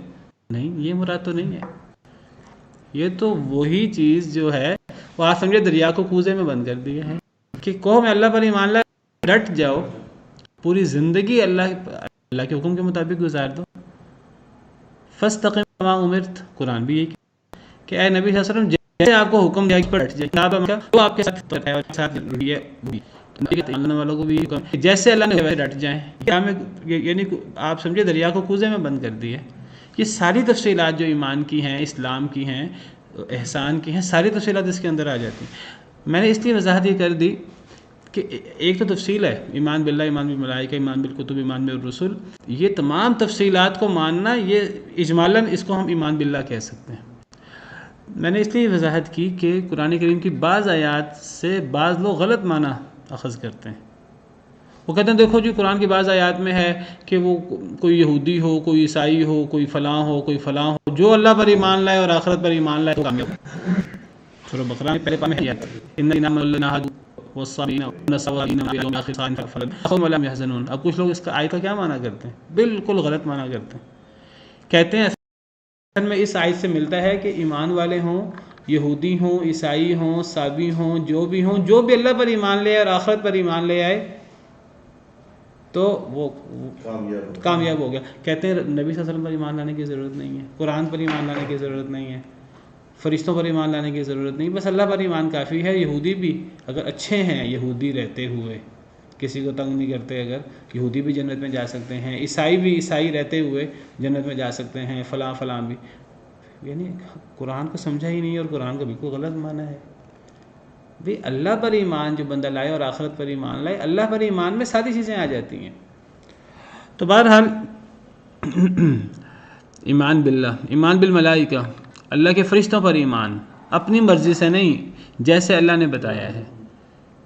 نہیں، یہ مراد تو نہیں ہے. یہ تو وہی چیز جو ہے وہ آپ سمجھے دریا کو کوزے میں بند کر دیا ہے کہ کہو میں اللہ پر ایمان لایا، ڈٹ جاؤ، پوری زندگی اللہ کے حکم کے مطابق گزار دو. فاستقم کما امرت، قرآن بھی یہی کہ اے نبی صلی اللہ علیہ وسلم جیسے آپ کو حکم دیا کہ ڈٹ جائے، وہ آپ کے ساتھ ماننے والوں کو بھی جیسے اللہ نے ویسے ڈٹ جائیں. یعنی آپ سمجھے دریا کو کوزے میں بند کر دیا. یہ ساری تفصیلات جو ایمان کی ہیں، اسلام کی ہیں، احسان کی ہیں، ساری تفصیلات اس کے اندر آ جاتی ہیں. میں نے اس لیے وضاحت یہ کر دی کہ ایک تو تفصیل ہے ایمان باللہ، ایمان بالملائکہ، ایمان بالکتب، ایمان بالرسل. یہ تمام تفصیلات کو ماننا، یہ اجمالاً اس کو ہم ایمان باللہ کہہ سکتے ہیں. میں نے اس لیے وضاحت کی کہ قرآن کریم کی بعض آیات سے بعض لوگ غلط معنی اخذ کرتے ہیں. وہ کہتے ہیں دیکھو جی قرآن کی بعض آیات میں ہے کہ وہ کوئی یہودی ہو، کوئی عیسائی ہو، کوئی فلاں ہو، کوئی فلاں ہو، جو اللہ پر ایمان لائے اور آخرت پر ایمان لائے تو کامیاب ہو. سورہ بقرہ میں پہلے پارے میں آیات والصابرین. اب کچھ لوگ اس کا آیت کا کیا معنی کرتے ہیں؟ بالکل غلط معنی کرتے ہیں. کہتے ہیں میں اس آیت سے ملتا ہے کہ ایمان والے ہوں، یہودی ہوں، عیسائی ہوں، صابی ہوں، جو بھی اللہ پر ایمان لے اور آخرت پر ایمان لے آئے تو وہ کامیاب ہو گیا. کہتے ہیں نبی صلی اللہ علیہ وسلم پر ایمان لانے کی ضرورت نہیں ہے، قرآن پر ایمان لانے کی ضرورت نہیں ہے، فرشتوں پر ایمان لانے کی ضرورت نہیں، بس اللہ پر ایمان کافی ہے. یہودی بھی اگر اچھے ہیں، یہودی رہتے ہوئے کسی کو تنگ نہیں کرتے، اگر یہودی بھی جنت میں جا سکتے ہیں، عیسائی بھی عیسائی رہتے ہوئے جنت میں جا سکتے ہیں، فلاں فلاں بھی. یعنی قرآن کو سمجھا ہی نہیں اور قرآن کا بالکل غلط معنی ہے. بھی اللہ پر ایمان جو بندہ لائے اور آخرت پر ایمان لائے، اللہ پر ایمان میں ساری چیزیں آ جاتی ہیں. تو بہرحال ایمان باللہ، ایمان بالملائکہ، اللہ کے فرشتوں پر ایمان، اپنی مرضی سے نہیں، جیسے اللہ نے بتایا ہے.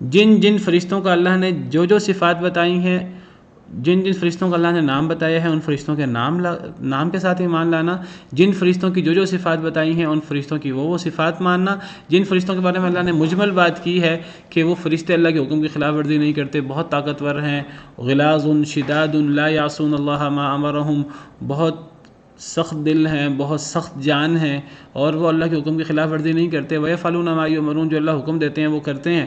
جن جن فرشتوں کا اللہ نے جو صفات بتائی ہیں، جن جن فرشتوں کا اللہ نے نام بتایا ہے، ان فرشتوں کے نام کے ساتھ ایمان لانا. جن فرشتوں کی جو صفات بتائی ہیں، ان فرشتوں کی وہ صفات ماننا. جن فرشتوں کے بارے میں اللہ نے مجمل بات کی ہے کہ وہ فرشتے اللہ کے حکم کی خلاف ورزی نہیں کرتے، بہت طاقتور ہیں، غلاظ شداد لا یعصون اللہ ما امرہم، بہت سخت دل ہیں، بہت سخت جان ہیں، اور وہ اللہ کے حکم کی خلاف ورزی نہیں کرتے. وَيَفْعَلُونَ مَا يُؤْمَرُونَ، جو اللہ حکم دیتے ہیں وہ کرتے ہیں.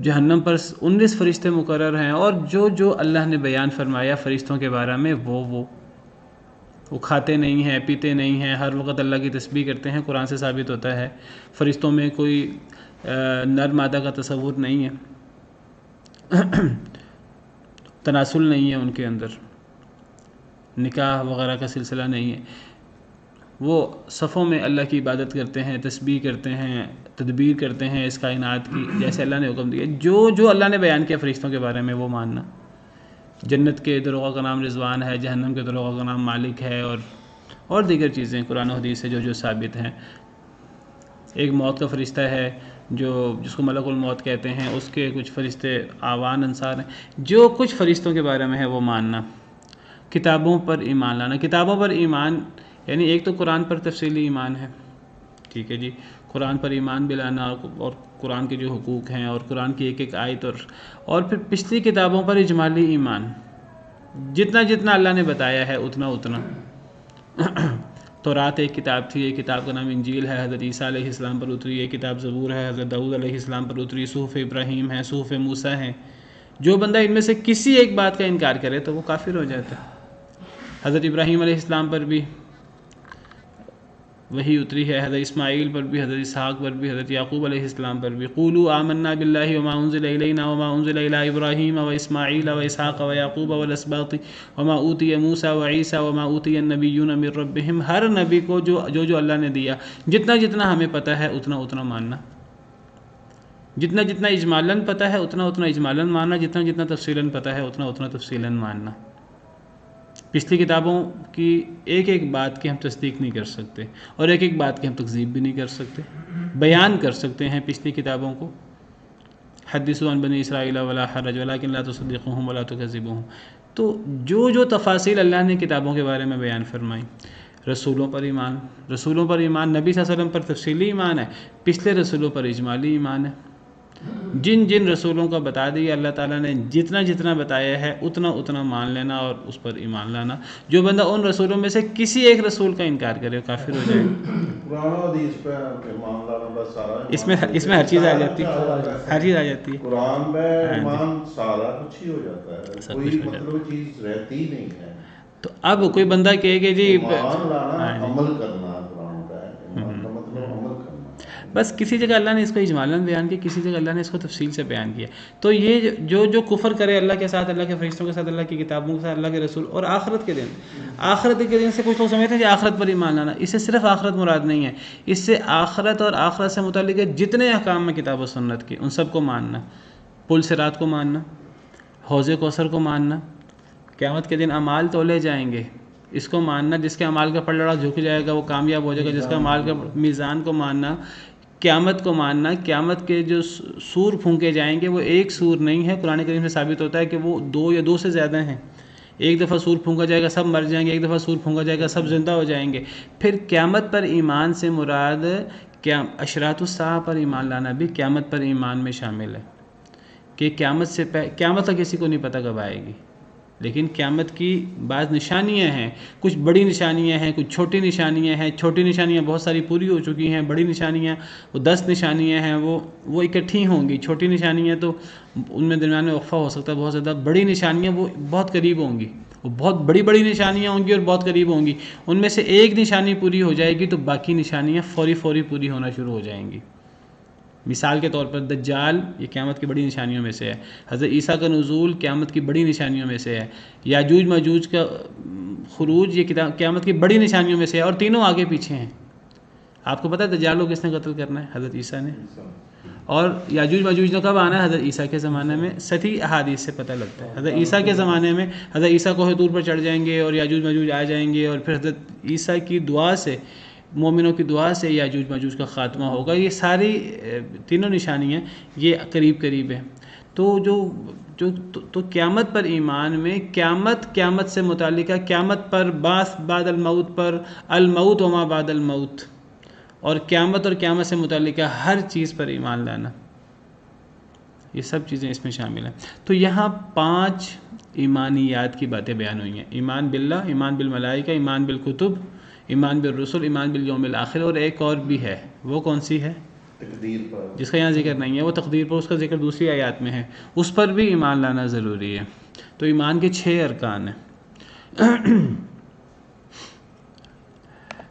جہنم پر 19 فرشتے مقرر ہیں، اور جو اللہ نے بیان فرمایا فرشتوں کے بارے میں وہ کھاتے نہیں ہیں، پیتے نہیں ہیں، ہر وقت اللہ کی تسبیح کرتے ہیں. قرآن سے ثابت ہوتا ہے فرشتوں میں کوئی نر مادہ کا تصور نہیں ہے، تناسل نہیں ہے ان کے اندر، نکاح وغیرہ کا سلسلہ نہیں ہے. وہ صفوں میں اللہ کی عبادت کرتے ہیں، تسبیح کرتے ہیں، تدبیر کرتے ہیں اس کائنات کی، جیسے اللہ نے حکم دیا. جو اللہ نے بیان کیا فرشتوں کے بارے میں وہ ماننا. جنت کے دروغ کا نام رضوان ہے، جہنم کے دروغ کا نام مالک ہے، اور دیگر چیزیں قرآن و حدیث سے جو ثابت ہیں. ایک موت کا فرشتہ ہے جس کو ملک الموت کہتے ہیں، اس کے کچھ فرشتے آوان انصار ہیں. جو کچھ فرشتوں کے بارے میں ہے وہ ماننا. کتابوں پر ایمان لانا. کتابوں پر ایمان یعنی ایک تو قرآن پر تفصیلی ایمان ہے، ٹھیک ہے جی، قرآن پر ایمان بھی لانا، اور قرآن کے جو حقوق ہیں، اور قرآن کی ایک ایک آیت، اور پھر پچھلی کتابوں پر اجمالی ایمان، جتنا اللہ نے بتایا ہے اتنا. تورات ایک کتاب تھی، ایک کتاب کا نام انجیل ہے، حضرت عیسیٰ علیہ السلام پر اتری. ایک کتاب زبور ہے، حضرت داؤد علیہ السلام پر اتری. صحف ابراہیم ہے، صحف موسیٰ ہے. جو بندہ ان میں سے کسی ایک بات کا انکار کرے تو وہ کافر ہو جاتا ہے. حضرت ابراہیم علیہ السلام پر بھی وہی اتری ہے، حضرت اسماعیل پر بھی، حضرت اسحاق پر بھی، حضرت یعقوب علیہ السلام پر بھی. قولوا آمنا باللہ وما انزل الینا وما انزل الی ابراہیم واسماعیل واسحاق ویعقوب والاسباط وما اوتی موسیٰ وعیسیٰ وما اوتی النبیون من ربہم. ہر نبی کو جو اللہ نے دیا، جتنا ہمیں پتہ ہے اتنا ماننا. جتنا اجمالاً پتہ ہے اتنا اجمالاً ماننا. جتنا تفصیلاً پتہ ہے اتنا تفصیلاً ماننا. پچھلی کتابوں کی ایک ایک بات کی ہم تصدیق نہیں کر سکتے، اور ایک ایک بات کی ہم تکذیب بھی نہیں کر سکتے. بیان کر سکتے ہیں پچھلی کتابوں کو، حدثوا عن بنی اسرائیل ولا حرج ولکن لا تصدقوهم ولا تکذبوهم. تو جو تفاصیل اللہ نے کتابوں کے بارے میں بیان فرمائی، رسولوں پر ایمان، رسولوں پر ایمان، نبی صلی اللہ علیہ وسلم پر تفصیلی ایمان ہے، پچھلے رسولوں پر اجمالی ایمان ہے. جن جن رسولوں کا بتا دیا اللہ تعالیٰ نے، جتنا جتنا بتایا ہے اتنا اتنا مان لینا اور اس پر ایمان لانا. جو بندہ ان رسولوں میں سے کسی ایک رسول کا انکار کرے وہ کافر ہو جائے. اس میں ہر چیز آ جاتی ہے، ہر چیز آ جاتی ہے. قرآن میں ایمان سارا کچھ ہی ہو جاتا ہے، کوئی مطلب چیز رہتی نہیں ہے. تو اب کوئی بندہ کہے کہ جی ایمان لانا عمل کرنا قرآن کا ہے، ایمان کا مطلب عمل کرنا. بس کسی جگہ اللہ نے اس کو اجمالاً بیان کیا، کسی جگہ اللہ نے اس کو تفصیل سے بیان کیا. تو یہ جو کفر کرے اللہ کے ساتھ، اللہ کے فرشتوں کے ساتھ، اللہ کی کتابوں کے ساتھ، اللہ کے رسول اور آخرت کے دن، آخرت کے دن سے کچھ لوگ سمجھتے ہیں کہ آخرت پر ایمان لانا، اس سے صرف آخرت مراد نہیں ہے، اس سے آخرت اور آخرت سے متعلق جتنے احکام میں کتاب و سنت کے ان سب کو ماننا، پل صراط کو ماننا، حوض کوثر کو ماننا، قیامت کے دن اعمال تولے جائیں گے اس کو ماننا، جس کے اعمال کا پلڑا جھک جائے گا وہ کامیاب ہو جائے گا، جس کا اعمال کا میزان کو ماننا، قیامت کو ماننا. قیامت کے جو سور پھونکے جائیں گے وہ ایک سور نہیں ہے، قرآن کریم سے ثابت ہوتا ہے کہ وہ دو یا دو سے زیادہ ہیں. ایک دفعہ سور پھونکا جائے گا سب مر جائیں گے، ایک دفعہ سور پھونکا جائے گا سب زندہ ہو جائیں گے. پھر قیامت پر ایمان سے مراد اشراط الساعہ پر ایمان لانا بھی قیامت پر ایمان میں شامل ہے، کہ قیامت کا کسی کو نہیں پتہ کب آئے گی، لیکن قیامت کی بعض نشانیاں ہیں، کچھ بڑی نشانیاں ہیں، کچھ چھوٹی نشانیاں ہیں. چھوٹی نشانیاں بہت ساری پوری ہو چکی ہیں، بڑی نشانیاں وہ 10 نشانیاں ہیں وہ اکٹھی ہوں گی. چھوٹی نشانیاں تو ان میں درمیان میں وقفہ ہو سکتا ہے بہت زیادہ. بڑی نشانیاں وہ بہت قریب ہوں گی، وہ بہت بڑی بڑی نشانیاں ہوں گی اور بہت قریب ہوں گی. ان میں سے ایک نشانی پوری ہو جائے گی تو باقی نشانیاں فوری پوری ہونا شروع ہو جائیں گی. مثال کے طور پر دجال یہ قیامت کی بڑی نشانیوں میں سے ہے. حضرت عیسیٰ کا نزول قیامت کی بڑی نشانیوں میں سے ہے. یاجوج ماجوج کا خروج یہ قیامت کی بڑی نشانیوں میں سے ہے، اور تینوں آگے پیچھے ہیں. آپ کو پتہ ہے دجال کو کس نے قتل کرنا ہے؟ حضرت عیسیٰ نے. اور یاجوج ماجوج نے کب آنا ہے؟ حضرت عیسیٰ کے زمانے میں. صحیح احادیث سے پتہ لگتا ہے حضرت عیسیٰ کے زمانے میں حضرت عیسیٰ کوہ طور پر چڑھ جائیں گے اور یاجوج ماجوج آ جائیں گے، اور پھر حضرت عیسیٰ کی دعا سے، مومنوں کی دعا سے یاجوج ماجوج کا خاتمہ ہوگا. یہ ساری تینوں نشانیاں یہ قریب ہیں. تو قیامت پر ایمان میں قیامت سے متعلقہ، قیامت پر، بعث بعد الموت پر، الموت وما بعد الموت، اور قیامت سے متعلقہ ہر چیز پر ایمان لانا، یہ سب چیزیں اس میں شامل ہیں. تو یہاں 5 ایمانیات کی باتیں بیان ہوئی ہیں: ایمان باللہ، ایمان بالملائکہ، ایمان بالکتب، ایمان بالرسل، ایمان بالیوم الآخر، اور ایک اور بھی ہے. وہ کون سی ہے؟ تقدیر پر، جس کا یہاں ذکر نہیں ہے. وہ تقدیر پر، اس کا ذکر دوسری آیات میں ہے. اس پر بھی ایمان لانا ضروری ہے. تو ایمان کے 6 ارکان ہیں.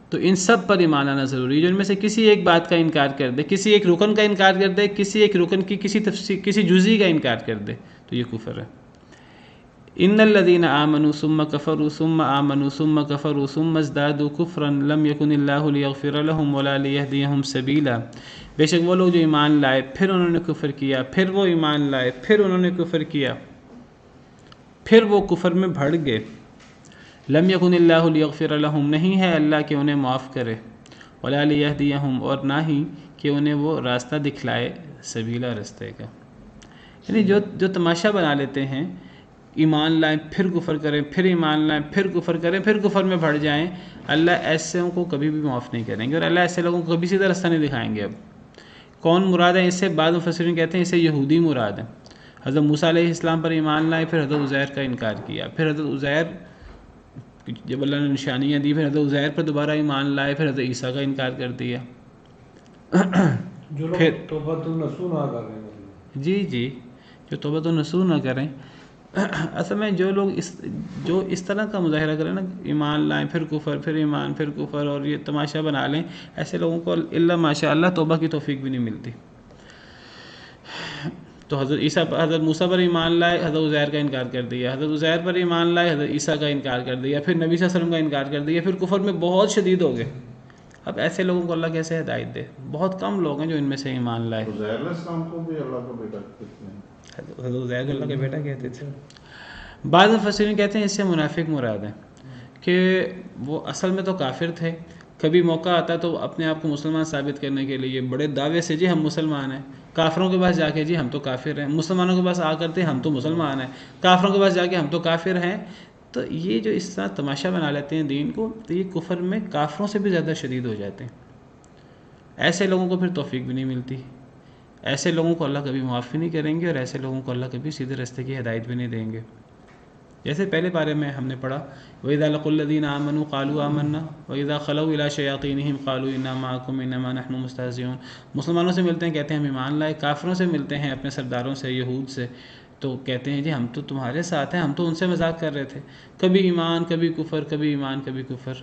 تو ان سب پر ایمان لانا ضروری ہے. جو ان میں سے کسی ایک بات کا انکار کر دے، کسی ایک رکن کا انکار کر دے، کسی ایک رکن کی کسی تفصیل، کسی جزئی کا انکار کر دے تو یہ کفر ہے. ان الذين آمنوا ثم كفروا ثم آمنوا ثم كفروا ثم ازدادوا كفرا لم يكن الله ليغفر لهم ولا ليهديهم سبيلا. بے شک وہ لوگ جو ایمان لائے پھر انہوں نے کفر کیا، پھر وہ ایمان لائے پھر انہوں نے کفر کیا، پھر وہ کفر میں بڑھ گئے. لم يكن الله ليغفر لهم، نہیں ہے اللہ کہ انہیں معاف کرے، ولا ليهديهم، اور نہ ہی کہ انہیں وہ راستہ دکھلائے، سبیلا، رستے کا. یعنی جو تماشا بنا لیتے ہیں، ایمان لائیں پھر کفر کریں، پھر ایمان لائیں پھر کفر کریں، پھر کفر میں بڑھ جائیں، اللہ ایسے کو کبھی بھی معاف نہیں کریں گے، اور اللہ ایسے لوگوں کو کبھی سیدھا راستہ نہیں دکھائیں گے. اب کون مراد ہے اس سے؟ بعض مفسرین کہتے ہیں اسے یہودی مراد ہے. حضرت موسیٰ علیہ السلام پر ایمان لائے، پھر حضرت عزیر کا انکار کیا، پھر حضرت عزیر جب اللہ نے نشانیاں دی، پھر حضرت عزیر پر دوبارہ ایمان لائے، پھر حضرت عیسیٰ کا انکار کر دیا. جو پھر لوگ توبۃ النصوح نہ کریں، جی جو توبۃ النصوح نہ کریں، اصل میں جو لوگ جو اس طرح کا مظاہرہ کریں نا، ایمان لائیں پھر کفر، پھر ایمان پھر کفر، اور یہ تماشا بنا لیں، ایسے لوگوں کو الا ماشاء اللہ توبہ کی توفیق بھی نہیں ملتی. تو حضرت موسیٰ پر ایمان لائے، حضرت عزیر کا انکار کر دیا، حضرت عزیر پر ایمان لائے، حضرت عیسیٰ کا انکار کر دیا، پھر نبی صلی اللہ علیہ وسلم کا انکار کر دیا، پھر کفر میں بہت شدید ہو گئے. اب ایسے لوگوں کو اللہ کیسے ہدایت دے؟ بہت کم لوگ ہیں جو ان میں سے ایمان لائے. عزیر علیہ السلام کو بھی اللہ کا بیٹا کہتے ہیں. حضرت عزیر کو اللہ کا بیٹا کہتے تھے. بعض مفسرین کہتے ہیں اس سے منافق مراد ہیں، کہ وہ اصل میں تو کافر تھے، کبھی موقع آتا تو اپنے آپ کو مسلمان ثابت کرنے کے لیے بڑے دعوے سے جی ہم مسلمان ہیں، کافروں کے پاس جا کے جی ہم تو کافر ہیں، مسلمانوں کے پاس آ کرتے ہم تو مسلمان ہیں، کافروں کے پاس جا کے ہم تو کافر ہیں. تو یہ جو اس طرح تماشا بنا لیتے ہیں دین کو، تو یہ کفر میں کافروں سے بھی زیادہ شدید ہو جاتے ہیں. ایسے لوگوں کو پھر توفیق بھی نہیں ملتی، ایسے لوگوں کو اللہ کبھی معاف بھی نہیں کریں گے، اور ایسے لوگوں کو اللہ کبھی سیدھے راستے کی ہدایت بھی نہیں دیں گے. جیسے پہلے پارے میں ہم نے پڑھا وَإِذَا لَقُوا الَّذِينَ آمَنُوا قَالُوا آمَنَّا وَإِذَا خَلَوْا إِلَىٰ شَيَاطِينِهِمْ قَالُوا إِنَّا مَعَكُمْ إِنَّمَا نَحْنُ مُسْتَهْزِئُونَ. مسلمانوں سے ملتے ہیں کہتے ہیں ہم ایمان لائے، کافروں سے ملتے ہیں اپنے سرداروں سے یہود سے تو کہتے ہیں جی ہم تو تمہارے ساتھ ہیں، ہم تو ان سے مذاق کر رہے تھے. کبھی ایمان کبھی کفر، کبھی ایمان کبھی کفر.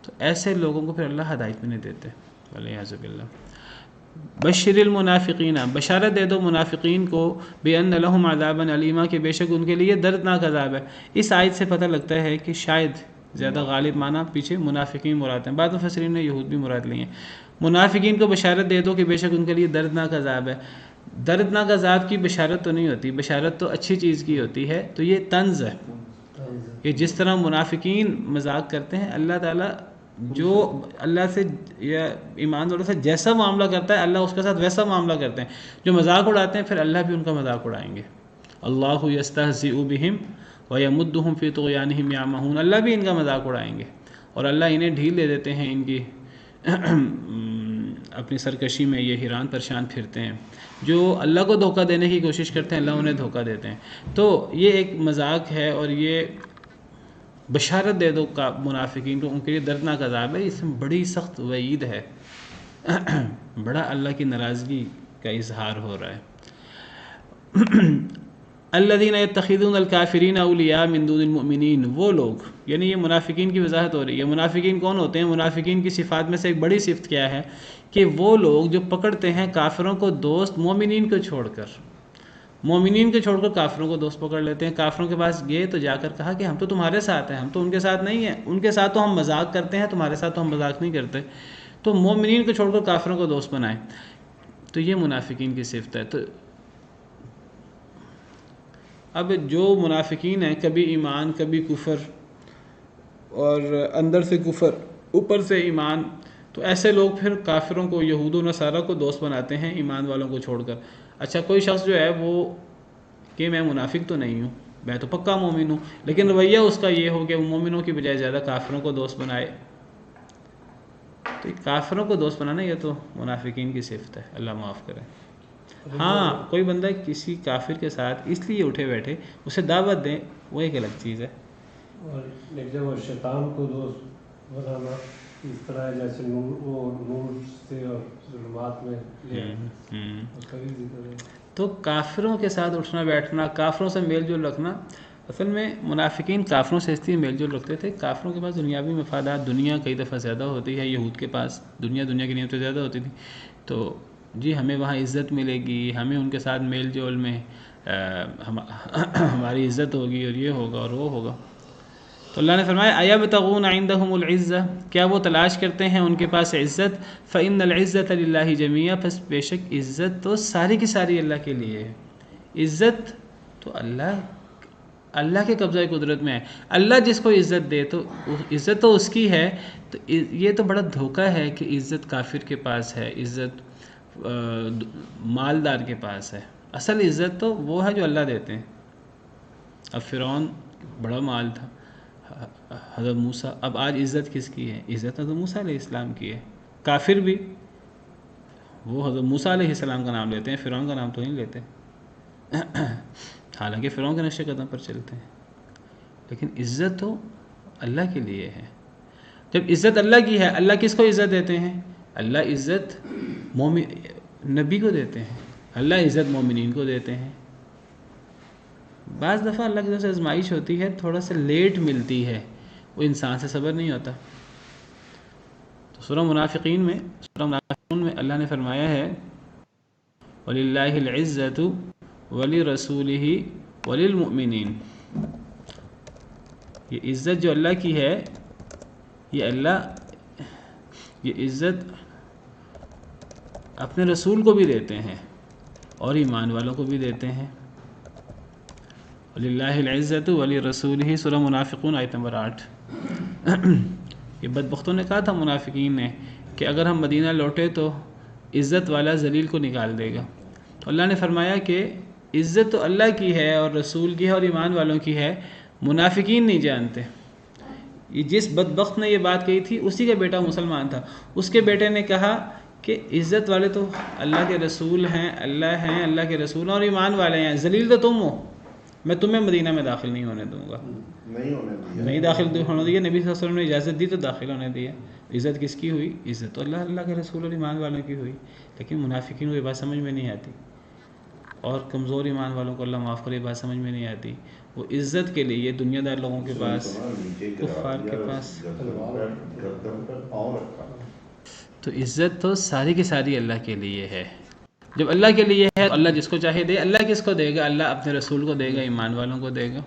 تو ایسے لوگوں کو پھر اللہ ہدایت بھی نہیں دیتے والعیاذ باللہ. بشر المنافقین، بشارت دے دو منافقین کو بان لہم عذابا علیما، کہ بے شک ان کے لیے دردناک عذاب ہے. اس آیت سے پتہ لگتا ہے کہ شاید زیادہ غالب معنی پیچھے منافقین مراد ہیں، بعض مفسرین نے یہود بھی مراد لی ہیں. منافقین کو بشارت دے دو کہ بے شک ان کے لیے دردناک عذاب ہے. دردناک عذاب کی بشارت تو نہیں ہوتی، بشارت تو اچھی چیز کی ہوتی ہے. تو یہ طنز ہے کہ جس طرح منافقین مذاق کرتے ہیں، اللہ تعالیٰ جو اللہ سے یا ایمان والوں سے جیسا معاملہ کرتا ہے اللہ اس کے ساتھ ویسا معاملہ کرتے ہیں. جو مذاق اڑاتے ہیں پھر اللہ بھی ان کا مذاق اڑائیں گے. اللہ یستہزئ بہم ویمدہم فی طغیانہم یعمہون، اللہ بھی ان کا مذاق اڑائیں گے اور اللہ انہیں ڈھیل دے دیتے ہیں ان کی اپنی سرکشی میں. یہ حیران پریشان پھرتے ہیں. جو اللہ کو دھوکہ دینے کی کوشش کرتے ہیں اللہ انہیں دھوکہ دیتے ہیں. تو یہ ایک مذاق ہے، اور یہ بشارت دے دو منافقین کو، ان کے لیے دردناک عذاب ہے. اس میں بڑی سخت وعید ہے، بڑا اللہ کی ناراضگی کا اظہار ہو رہا ہے. الذین یتخذون الکافرین اولیاء من دون المؤمنین، وہ لوگ، یعنی یہ منافقین کی وضاحت ہو رہی ہے. منافقین کون ہوتے ہیں؟ منافقین کی صفات میں سے ایک بڑی صفت کیا ہے کہ وہ لوگ جو پکڑتے ہیں کافروں کو دوست مومنین کو چھوڑ کر، مومنین کو چھوڑ کر کافروں کو دوست پکڑ لیتے ہیں. کافروں کے پاس گئے تو جا کر کہا کہ ہم تو تمہارے ساتھ ہیں، ہم تو ان کے ساتھ نہیں ہیں، ان کے ساتھ تو ہم مذاق کرتے ہیں، تمہارے ساتھ تو ہم مذاق نہیں کرتے. تو مومنین کو چھوڑ کر کافروں کو دوست بنائیں. تو یہ منافقین کی صفت ہے. تو اب جو منافقین ہیں کبھی ایمان کبھی کفر، اور اندر سے کفر اوپر سے ایمان، تو ایسے لوگ پھر کافروں کو، یہود و نصارہ کو دوست بناتے ہیں ایمان والوں کو چھوڑ کر. اچھا کوئی شخص جو ہے وہ کہ میں منافق تو نہیں ہوں، میں تو پکا مومن ہوں، لیکن رویہ اس کا یہ ہو کہ وہ مومنوں کی بجائے زیادہ کافروں کو دوست بنائے. تو کافروں کو دوست بنانا یہ تو منافقین کی صفت ہے، اللہ معاف کرے. ہاں کوئی بندہ کسی کافر کے ساتھ اس لیے اٹھے بیٹھے اسے دعوت دیں، وہ ایک الگ چیز ہے. اور ایک جگہ شیطان کو دوست بنانا اس طرح جیسے نور سے اور ظلمات میں اس کا بھی ذکر ہے. تو کافروں کے ساتھ اٹھنا بیٹھنا، کافروں سے میل جول رکھنا، اصل میں منافقین کافروں سے اس لیے میل جول رکھتے تھے، کافروں کے پاس دنیاوی مفادات، دنیا کئی دفعہ زیادہ ہوتی ہے، یہود کے پاس دنیا کی نعمتیں زیادہ ہوتی تھی. تو جی ہمیں وہاں عزت ملے گی، ہمیں ان کے ساتھ میل جول میں ہماری عزت ہوگی، اور یہ ہوگا اور وہ ہوگا. تو اللہ نے فرمایا ایبتغون عندهم العزہ، کیا وہ تلاش کرتے ہیں ان کے پاس عزت؟ فإن العزة للہ جمیعا، پس بے شک عزت تو ساری کی ساری اللہ کے لیے ہے. عزت تو اللہ کے قبضہ قدرت میں ہے. اللہ جس کو عزت دے تو عزت تو اس کی ہے. تو یہ تو بڑا دھوکہ ہے کہ عزت کافر کے پاس ہے، عزت مالدار کے پاس ہے. اصل عزت تو وہ ہے جو اللہ دیتے ہیں. اب فرعون بڑا مال تھا، حضرت موسیٰ، اب آج عزت کس کی ہے؟ عزت حضرت موسیٰ علیہ السلام کی ہے. کافر بھی وہ حضرت موسیٰ علیہ السلام کا نام لیتے ہیں، فرعون کا نام تو نہیں لیتے، حالانکہ فرعون کے نقش قدم پر چلتے ہیں. لیکن عزت تو اللہ کے لیے ہے. جب عزت اللہ کی ہے، اللہ کس کو عزت دیتے ہیں؟ اللہ عزت نبی کو دیتے ہیں، اللہ عزت مومنین کو دیتے ہیں. بعض دفعہ اللہ کی طرف سے آزمائش ہوتی ہے، تھوڑا سا لیٹ ملتی ہے، وہ انسان سے صبر نہیں ہوتا. تو سورہ منافقین میں اللہ نے فرمایا ہے وَلِلَّهِ الْعِزَّةُ وَلِرَسُولِهِ وَلِلْمُؤْمِنِينَ. یہ عزت جو اللہ کی ہے، یہ عزت اپنے رسول کو بھی دیتے ہیں اور ایمان والوں کو بھی دیتے ہیں. وَلِلَّهِ الْعِزَّةُ وَلِرَسُولِهِ، سورہ منافقون آیت نمبر 8. یہ بدبختوں نے کہا تھا منافقین نے کہ اگر ہم مدینہ لوٹے تو عزت والا ذلیل کو نکال دے گا. تو اللہ نے فرمایا کہ عزت تو اللہ کی ہے اور رسول کی ہے اور ایمان والوں کی ہے، منافقین نہیں جانتے. یہ جس بدبخت نے یہ بات کہی تھی اسی کا بیٹا مسلمان تھا. اس کے بیٹے نے کہا کہ عزت والے تو اللہ کے رسول ہیں، اللہ کے رسول ہیں اور ایمان والے ہیں، ذلیل تو تم ہو، میں تمہیں مدینہ میں داخل نہیں ہونے دوں گا. نہیں داخل ہونے دیا. نبی صلی اللہ علیہ وسلم نے اجازت دی تو داخل ہونے دیا. عزت کس کی ہوئی؟ عزت تو اللہ کے رسول اور ایمان والوں کی ہوئی. لیکن منافقین کو یہ بات سمجھ میں نہیں آتی، اور کمزور ایمان والوں کو اللہ معاف کرے یہ بات سمجھ میں نہیں آتی. وہ عزت کے لیے دنیا دار لوگوں کے پاس، کفار کے پاس، تو عزت تو ساری کی ساری اللہ کے لیے ہے. جب اللہ کے لیے ہے اللہ جس کو چاہے دے. اللہ کس کو دے گا؟ اللہ اپنے رسول کو دے گا، ایمان والوں کو دے گا.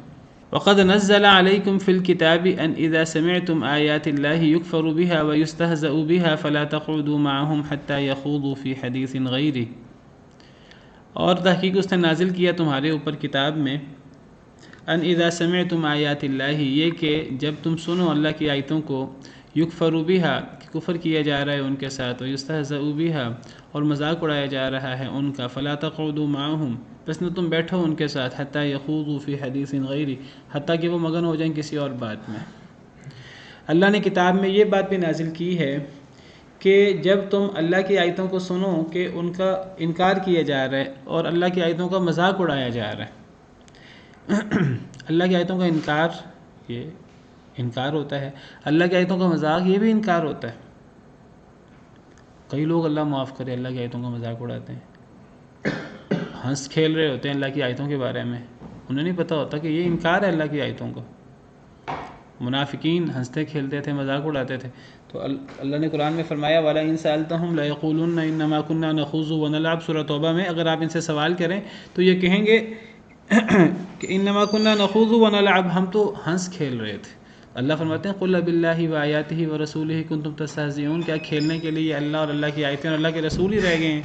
وَقَدْ نَزَّلَ عَلَيْكُمْ فِي الْكِتَابِ أَنْ إِذَا سَمِعْتُمْ آيَاتِ اللَّهِ يُكْفَرُ بِهَا وَيُسْتَهْزَأُ بِهَا فَلَا تَقْعُدُوا مَعَهُمْ حَتَّى يَخُوضُوا فِي حَدِيثٍ غَيْرِهِ. اور تحقیق اس نے نازل کیا تمہارے اوپر کتاب میں، ان اذا سمعتم آیات اللہ، یہ کہ جب تم سنو اللہ کی آیتوں کو، یکفر بہا، کہ کفر کیا جا رہا ہے ان کے ساتھ، ویستہزأ بہا، اور مذاق اڑایا جا رہا ہے ان کا، فلا تقعدوا معهم، بس نہ تم بیٹھو ان کے ساتھ، حتی یخوضوا فی حدیث غیری، حتیٰ کہ وہ مگن ہو جائیں کسی اور بات میں. اللہ نے کتاب میں یہ بات بھی نازل کی ہے کہ جب تم اللہ کی آیتوں کو سنو کہ ان کا انکار کیا جا رہا ہے اور اللہ کی آیتوں کا مذاق اڑایا جا رہا ہے. اللہ کی آیتوں کا انکار یہ انکار ہوتا ہے، اللہ کی آیتوں کا مذاق یہ بھی انکار ہوتا ہے. کئی لوگ اللہ معاف کرے اللہ کی آیتوں کا مذاق اڑاتے ہیں، ہنس کھیل رہے ہوتے ہیں اللہ کی آیتوں کے بارے میں، انہیں نہیں پتہ ہوتا کہ یہ انکار ہے اللہ کی آیتوں کا. منافقین ہنستے کھیلتے تھے، مذاق اڑاتے تھے. تو اللہ نے قرآن میں فرمایا وَلَئِن سَأَلْتَهُمْ لَيَقُولُنَّ إِنَّمَا كُنَّا نَخُوضُ وَنَلْعَبُ. سورۃ توبہ میں اگر آپ ان سے سوال کریں تو یہ کہیں گے کہ انما كنا نخوض ونلعب، ہم تو ہنس کھیل رہے تھے. اللہ فرماتے ہیں قل باللہ وآیاتہ ورسولہ کنتم تستہزئون، کیا کھیلنے کے لیے اللہ اور اللہ کی آیتیں اور اللہ کے رسول ہی رہ گئے ہیں.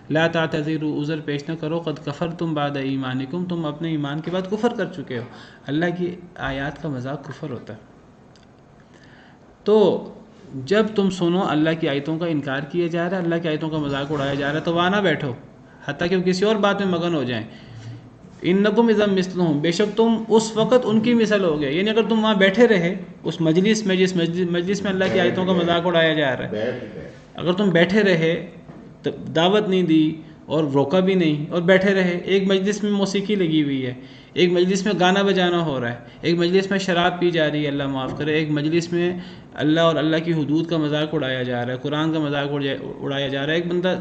لا تعتذروا، عذر پیش نہ کرو، قد کفرتم بعد ایمانکم، تم اپنے ایمان کے بعد کفر کر چکے ہو. اللہ کی آیات کا مذاق کفر ہوتا ہے. تو جب تم سنو اللہ کی آیتوں کا انکار کیا جا رہا ہے، اللہ کی آیتوں کا مذاق اڑایا جا رہا ہے، تو وہاں نہ بیٹھو حتیٰ کہ وہ کسی اور بات میں مگن ہو جائیں. انکم اذا مثلہم، بے شک تم اس وقت ان کی مثل ہو گئے. یعنی اگر تم وہاں بیٹھے رہے اس مجلس میں، جس مجلس میں اللہ کی آیتوں کا مذاق اڑایا جا رہا ہے، اگر تم بیٹھے رہے، دعوت نہیں دی اور روکا بھی نہیں اور بیٹھے رہے، ایک مجلس میں موسیقی لگی ہوئی ہے، ایک مجلس میں گانا بجانا ہو رہا ہے، ایک مجلس میں شراب پی جا رہی ہے اللہ معاف کرے، ایک مجلس میں اللہ اور اللہ کی حدود کا مذاق اڑایا جا رہا ہے، قرآن کا مذاق اڑایا جا رہا ہے، ایک بندہ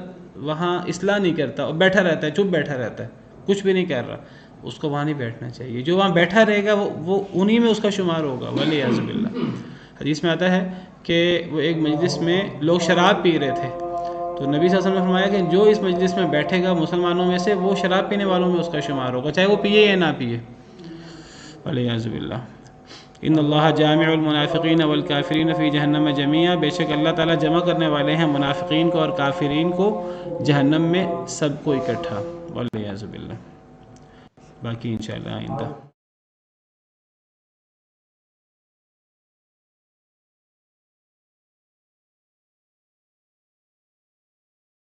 وہاں اصلاح نہیں کرتا اور بیٹھا رہتا ہے، چپ بیٹھا رہتا ہے، کچھ بھی نہیں کر رہا، اس کو وہاں نہیں بیٹھنا چاہیے. جو وہاں بیٹھا رہے گا وہ انہی میں اس کا شمار ہوگا. والعیاذ باللہ. حدیث میں آتا ہے کہ وہ ایک مجلس میں لوگ شراب پی رہے تھے، تو نبی صلی اللہ علیہ وسلم نے فرمایا کہ جو اس مجلس میں بیٹھے گا مسلمانوں میں سے، وہ شراب پینے والوں میں اس کا شمار ہوگا، چاہے وہ پیے یا نہ پیے. والعیاذ باللہ. ان اللہ جامع المنافقین والکافرین فی جہنم جمیعا، بے شک اللہ تعالیٰ جمع کرنے والے ہیں منافقین کو اور کافرین کو جہنم میں سب کو اکٹھا. والعیاذ باللہ. باقی انشاءاللہ آئندہ.